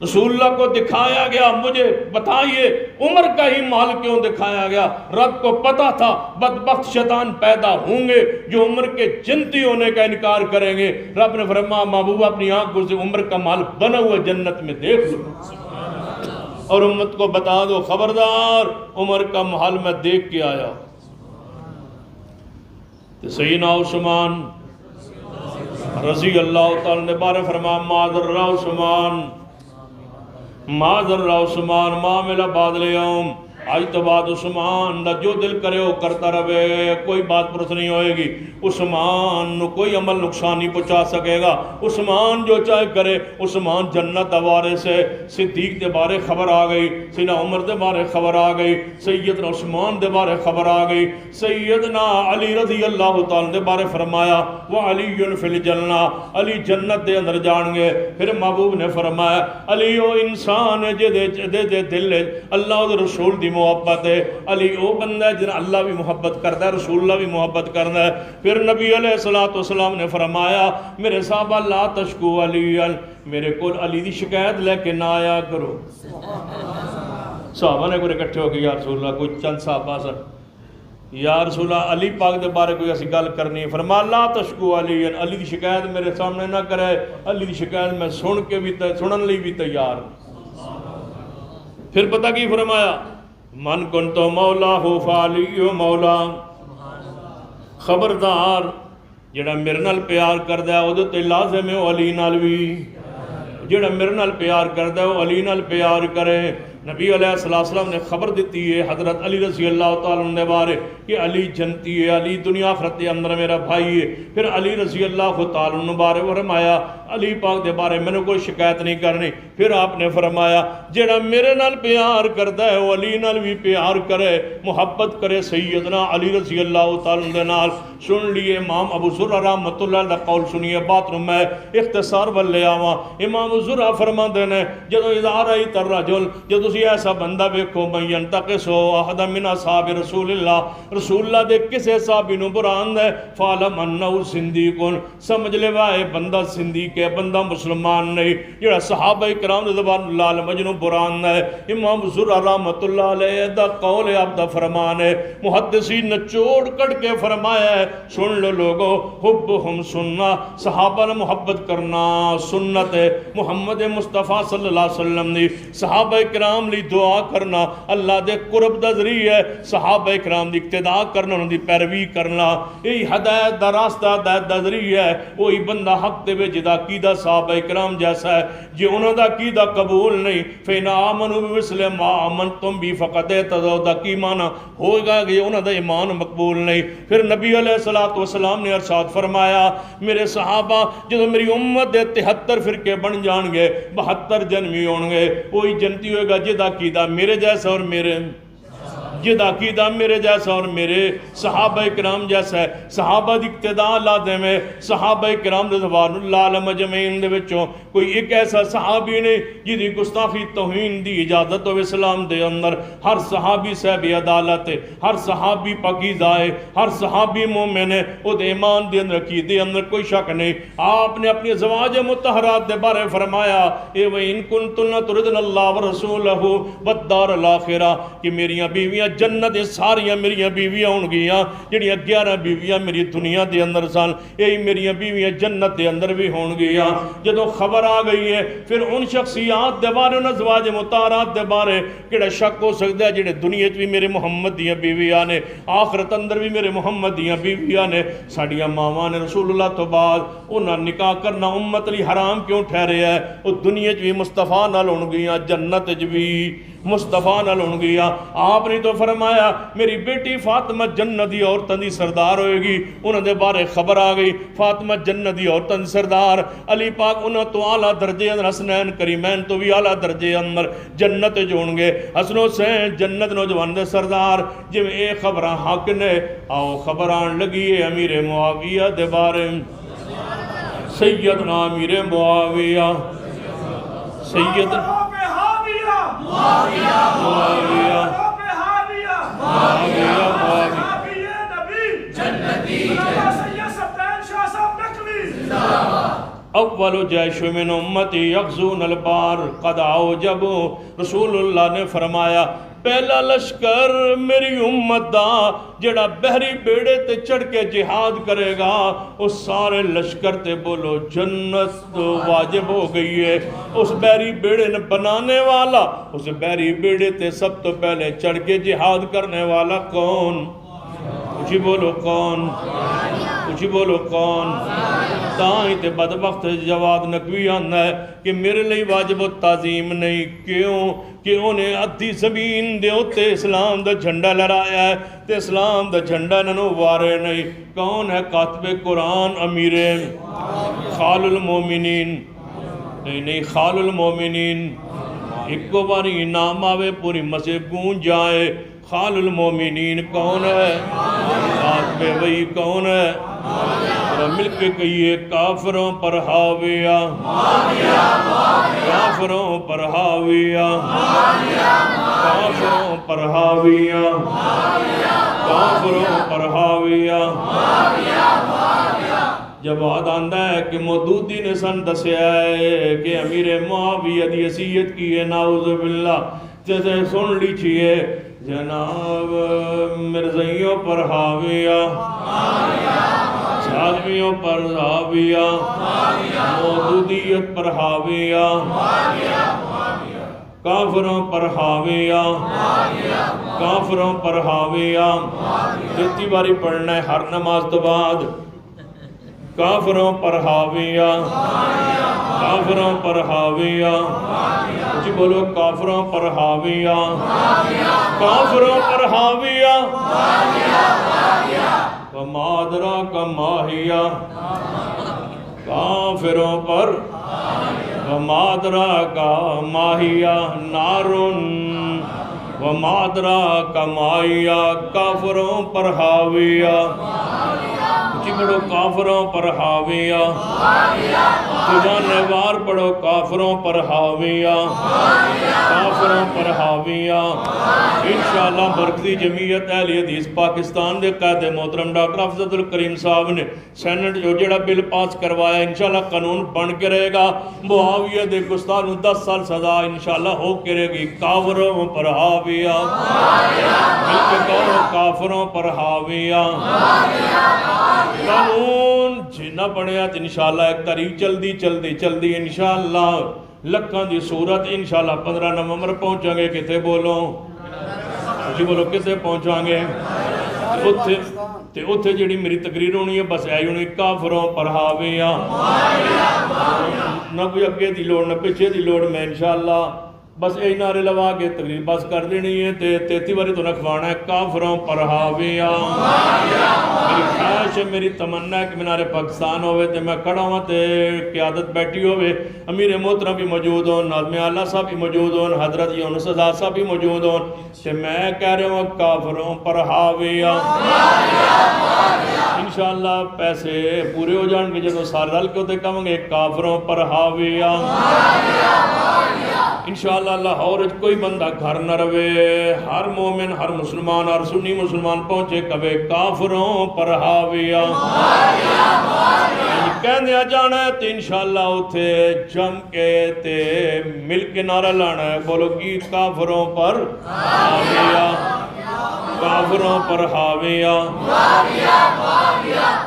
رسول اللہ کو دکھایا گیا، مجھے بتائیے عمر کا ہی محل کیوں دکھایا گیا؟ رب کو پتا تھا بدبخت شیطان پیدا ہوں گے جو عمر کے جنتی ہونے کا انکار کریں گے، رب نے فرمایا محبوب اپنی آنکھوں سے عمر کا محل بنا ہوا جنت میں دیکھ لو، اور امت کو بتا دو خبردار عمر کا محل میں دیکھ کے آیا۔ تو سیدنا عثمان رضی اللہ تعالیٰ نے بارے فرمایا معذر عثمان، معذر عثمان، معاملہ بعد لیوم، آج تو بعد عثمان دا جو دل کرے ہو کرتا رہے، کوئی بات پرس نہیں ہوئے گی، عثمان نو کوئی عمل نقصان نہیں پہنچا سکے گا، عثمان جو چاہے کرے، عثمان جنت دوارے سے۔ صدیق دے بارے خبر آ گئی، سیدنا عمر دے بارے خبر آ گئی، سیدنا عثمان دے بارے خبر آ گئی، سیدنا علی رضی اللہ تعالیٰ دے بارے فرمایا وَعَلِيٌّ فِي الْجَنَّةِ، علی جنت دے اندر جان گے۔ پھر محبوب نے فرمایا علی او انسان ہے جے دل اللہ دے رسول دی محبت ہے، علی او بندہ ہے جنہیں اللہ بھی محبت کرتا ہے، رسول اللہ بھی محبت کرتا ہے۔ پھر نبی علیہ السلام نے فرمایا میرے صحابہ لا تشکو علی، میرے کو علی دی شکایت لے کے نہ آیا کرو۔ صحابہ نے کوئی اکٹھے ہو گئے یا رسول اللہ، کوئی چند صحابہ سن، یا رسول اللہ علی پاک دے بارے کوئی ایسی گل کرنی ہے، فرمایا لا تشکو علی، علی دی شکایت میرے سامنے نہ کرے، علی دی شکایت میں سنن لی بھی تیار۔ پھر پتہ کی فرمایا من کنت مولا ہو فعلی مولا، خبردار جڑا میرے نال پیار کردا ہے او تے لازم ہے علی نال بھی، جڑا میرے نال پیار کردا ہے وہ علی نال پیار کرے۔ نبی علیہ السلام نے خبر دیتی ہے حضرت علی رضی اللہ تعالیٰ عنہ بارے کہ علی جنتی ہے، علی دنیا آخرت کے اندر میرا بھائی ہے۔ پھر علی رضی اللہ تعالیٰ عنہ بارے فرمایا علی پاک دے بارے میں نے کوئی شکایت نہیں کرنی۔ پھر آپ نے فرمایا جڑا میرے نال پیار کردا ہے وہ علی نال بھی پیار کرے، محبت کرے سیدنا علی رضی اللہ تعالیٰ عنہ نال۔ سن لیے امام ابو زرع رحمۃ اللہ علیہ قول سنیے، بات میں اختصار ول لے آواں۔ امام زرع فرماندے نے جدو اذا رأیت الرجل، جدو تسی ایسا بندہ ویکھو من ینتقص احد من اصحاب رسول اللہ، رسول اللہ دے کسے صحابی نو برآمد ہے، فعلم انہ صدیق، سمجھ لے وائے بندہ صدیق ہے، بندہ مسلمان نہیں، جڑا صحابہ کرام رضوان اللہ علیہم مجنوں برآمد ہے۔ امام زرع رحمۃ اللہ علیہ دا قول آپ دا فرمان ہے، محدثین نے چوڑ کٹ کے فرمایا ہے سن لو لوگو، حبہم سننا، صحابہ نے محبت کرنا سنت ہے، محمد مصطفیٰ صلی اللہ علیہ وسلم نے صحابہ کرام لی دعا کرنا اللہ دے قرب دا ذریعہ ہے، صحابہ کرام دی اقتداء کرنا، انہوں دی پیروی کرنا، یہی ہدایت دا راستہ ہدایت دا ذریعہ ہے۔ وہی بندہ حق دے وچ جدا عقیدہ صحابہ کرام جیسا ہے، جے انہوں دا عقیدہ قبول نہیں فَإِنْ آمَنُوا بِمِثْلِ مَا آمَنْتُمْ بِهِ فَقَدْ اهْتَدَوْا، دا کی معنی ہوگا کہ انہوں دا ایمان مقبول نہیں۔ پھر نبی علیہ السلام نے ارشاد فرمایا میرے صحابہ جدو میری امت دے 73 فرقے بن جان گے، 72 جنمی ہون گے، وہی جنتی ہوئے گا جدا عقیدہ میرے جیسا اور میرے جد عقیدہ میرے جیسا اور میرے صحابہ کرام جیسا ہے، صحابہ دی اقتداء لاتے میں صحابہ کرام رضوان اللہ علیہ مجمعین دے وچوں کوئی ایک ایسا صحابی نے جدی گستاخی توہین دی اجازت و اسلام دے اندر. ہر صحابی صاحب عدالت ہے، ہر صحابی پاکیزہ ہے، ہر صحابی مومن ہے، او دے ایمان دے اندر عقیدے اندر کوئی شک نہیں. آپ نے اپنی ازواج مطہرات دے بارے فرمایا اے وَإِن كُنتُنَّ تُرِدْنَ اللَّهَ وَرَسُولَهُ وَالدَّارَ الْآخِرَةَ کہ میریاں بیویاں جنت ساریاں میریاں بیویاں ہون گیاں جڑیاں 11 بیویاں میری دنیا دے اندر سن یہی میریاں بیویاں جنت دے اندر بھی ہون گیاں. جدو خبر آ گئی ہے پھر ان شخصیات دے بارے ان ازواج مطہرات دے بارے کیڑا شک ہو سکتا ہے جڑے دنیا بھی میرے محمد دیاں بیویاں نے آخرت اندر بھی میرے محمد دیاں بیویاں نے. ساڈیاں ماواں نے رسول اللہ تو بعد انہاں نکاح کرنا امت لی حرام کیوں ٹھہرے ہے؟ وہ دنیا بھی مصطفیٰ نال ہون گیاں جنت بھی مصطفیٰ نال ہون گیا. آپ نے تو فرمایا میری بیٹی فاطمہ جنت دی عورتاں دی سردار ہوئے گی. انہوں دے بارے خبر آ گئی فاطمہ جنت دی عورتاں دی سردار. علی پاک انہوں تو اعلیٰ درجے اندر حسنین کریمین تو بھی اعلیٰ درجے اندر جنت جون گے. حسن حسین جنت نوجوان دے سردار. جب اے خبراں حق نے آؤ خبران لگی ہے امیر معاویہ دے بارے. سیدنا امیر معاویہ سیدنا معاویہ اول جیش من امتی یغزون البار قد اوجب. رسول اللہ نے فرمایا پہلا لشکر میری امت دا جڑا بحری بیڑے تے چڑھ کے جہاد کرے گا اس سارے لشکر تے بولو جنت واجب ہو گئی ہے. اس بحری بیڑے نے بنانے والا اس بحری بیڑے تے سب تو پہلے چڑھ کے جہاد کرنے والا کون؟ کچھ بولو کون؟ کچھ بولو کون؟ تائیں تے بدبخت جواد نقوی آنا ہے کہ میرے لئے واجب و تعظیم نہیں. کیوں؟ کہ انہیں ادھی زمین دے ہوتے اسلام دا جھنڈا لڑایا ہے تے اسلام دا جھنڈا انہوں وارے نہیں. کون ہے کاتب قرآن امیر خال المومنین؟ نہیں خال المومنین. ایک کو باری نام آوے پوری مسجد گونج جائے. خال المومنین کون ہے؟ کاتب وہی کون ہے؟ مل کے کہیے کافروں پر حاویہ کافروں پر حاویہ کافروں پر حاویہ کافروں پر حاویہ. جب بات آندہ ہے کہ مودودی نے سن دسیا ہے کہ امیر معاویہ دی حیثیت کی ہے نعوذ باللہ جیسے سن لیجئے جناب مرزائیوں پر حاویہ شادمیوں پر حاویہ مودودیت پر حاویہ کافروں پر حاویہ کافروں پر حاویہ. جتنی باری پڑھنا ہے ہر نماز تو بعد کافروں پر حاویہ کافروں پر حاویہ. جی بولو کافروں پر حاویہ کافروں پر حاویہ وما ادراک ما ہی کافروں پر وما ادراک ما ہی نار وما ادراک ما ہی کافروں پر حاویہ. جی پڑھو کافروں پر حاویہ زبان وار پڑھو کافروں پر حاویہ کافروں پر حاویہ. انشاءاللہ مرکزی جمعیت اہل حدیث پاکستان دے قائد محترم ڈاکٹر افضل الکریم صاحب نے سینٹ جو جڑا بل پاس کروایا انشاءاللہ قانون بن کے رہے گا. معاویہ دے گستاخوں 10 سال سزا انشاءاللہ ہو کے رہے گی. کافروں پر حاویہ مل کے کہو کافروں پر حاویہ. قانون جنہ پڑھیا انشاءاللہ ایک تاریخ چلدی انشاءاللہ لکھاں دی صورت انشاءاللہ 15 نومبر پہنچیں گے. کتے بولو جی بولو کتے پہنچیں گے تے اتھے جڑی میری تقریر ہونی ہے بس آئی ہونی کافروں پر حاویہ. نہ کوئی اگے دی لوڑ نہ پیچھے دی لوڑ. میں انشاءاللہ بس یہ نعرے لوا کے تقریر بس کر دینی ہے تے 33 باری تو نکھوانا ہے کافروں پر حاویہ میری خواہش ہے میری تمنا ہے کہ منار پاکستان ہوئے تے میں کھڑا ہوں تے قیادت بیٹھی ہوئے امیر محترم بھی موجود ہوں ناظم اعلیٰ صاحب بھی موجود ہوں حضرت یونس آزاد صاحب بھی موجود ہوں تے میں کہہ رہا ہوں کافروں پر حاویہ انشاءاللہ پیسے پورے ہو جان گے جب سارے رل کے ہوتے کہوں گے کافروں پر حاویہ انشاءاللہ لاہور کوئی بندہ گھر نہ روے ہر مومن ہر مسلمان ہر سنی مسلمان پہنچے کبے کافروں پر حاویہ کہہ دیا جانا ہے تو انشاءاللہ اتھے جم کے تے مل کے نعرہ لانا ہے بولو کی کافروں پر حاویہ کافروں پر حاویہ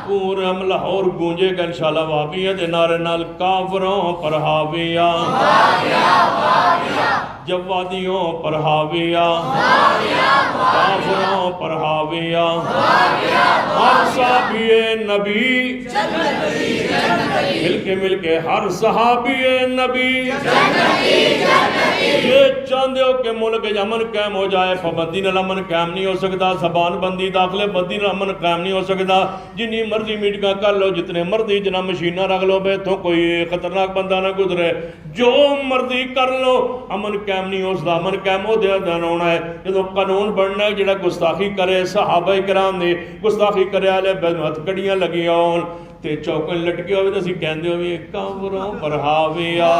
پورے ہم لاہور گونجے گا انشاءاللہ وابیہ دے نعرے نال کافروں پر حاویہ جوادیوں پر حاویہ کافروں پر حاویہ ہر صحابی نبی مل کے ہر صحابی نبی یہ چاندے ہو کہ ملک امن قائم ہو جائے پابندی نال امن قائم نہیں ہو سکتا زبان بندی داخلے بندی نال امن قائم نہیں ہو سکتا جنہی مرضی میٹنگاں کر لو جتنے مرضی جنہ مشینہ رکھ لو بے تو کوئی خطرناک بندہ نہ گزرے جو مرضی کر لو امن قائم نہیں ہو سکتا امن قائم ہو دیا دن ہونا ہے جدو قانون بڑھنا ہے جڑا گستاخی کرے صحابہ کرام نے گستاخی کرے آلے ہتھ کڑیاں لگی آن تے چوکن لٹکے ہوئے تسی کہندے ہوئے کافروں پر حاویہ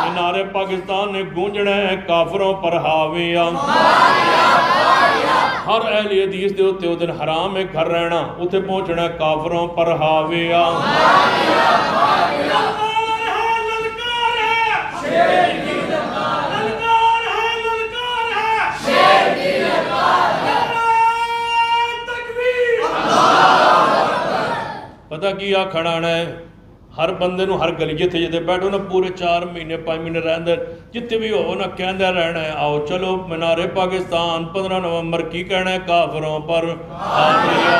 منار پاکستان نے گونجنا ہے کافروں پر حاویہ ہر اہل حدیث دے ہوتے ہو دن حرام ہے گھر رہنا اتھے پہنچنا ہے کافروں پر حاویہ پتہ کیا کھڑانا ہے ہر بندے نو ہر گلی جتے جتے بیٹھو نا پورے 4 مہینے 5 مہینے رہندے جتے بھی ہو نا کہندے رہنا ہے آؤ چلو منار پاکستان 15 نومبر کی کہنا ہے کافروں پر حاویہ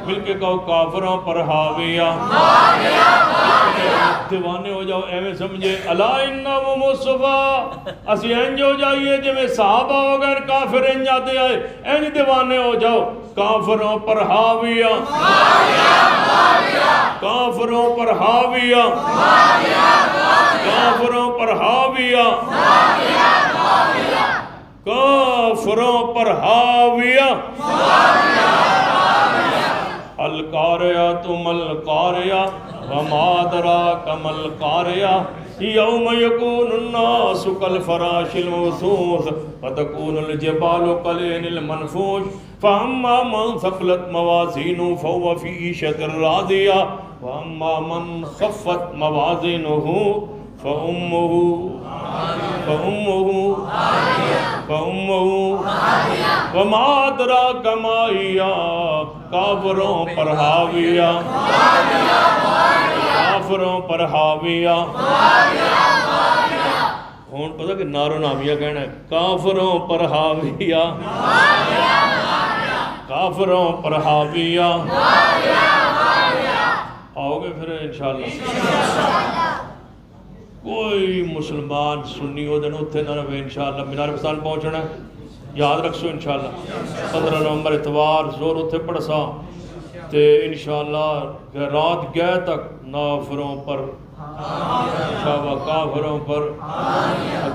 مل کے کہو کافروں پر حاویہ دیوانے ہو جاؤ ایویں سمجھے الا انہم مصطفیٰ اسی انج ہو جائیے جو میں صحابہ ہو گئے کافر انج آتے آئے انج دیوانے ہو جاؤ کافروں پر حاویہ کافروں پر حاویہ کافروں پر حاویہ کافروں پر حاویہ القاریہ القاریہ وما ادراک ما القاریہ یوم یکون الناس کالفراش المبثوث فتکون الجبال کالعہن المنفوش فاما من ثقلت موازینہ فهو فی عیشۃ راضیہ واما من خفت موازینہ وما ادراک ما ہی کافروں پر حاویہ کافروں پر حاویہ ہون پتہ کہ نارو نامیہ کہنا ہے کافروں پر حاویہ کافروں پر حاویہ آؤ گے پھر انشاءاللہ کوئی مسلمان سنی ہو دن اتھے نہ رہے انشاءاللہ منار پاکستان پہنچنا ہے یاد رکھ سو انشاءاللہ 15 نومبر اتوار زور اتھے پڑھ سا تے انشاءاللہ رات گئے تک نافروں پر شابہ کافروں پر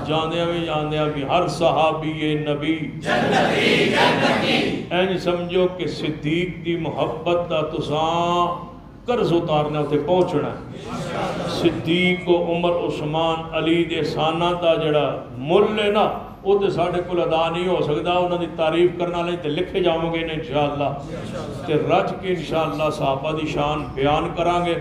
جاندیاں بھی ہر صحابی نبی این سمجھو کہ صدیق دی محبت دا تساں قرض اتارنے ہوتے پہنچنا ہے صدیق و عمر عثمان علی دے سانہ دا جڑا مل ہے نا وہ تے ساڑھے کل ادا نہیں ہو سکتا انہوں نے تعریف کرنا لیں تے لکھے جاؤں گے انشاءاللہ تے رج کے انشاءاللہ صحابہ دی شان بیان کرانگے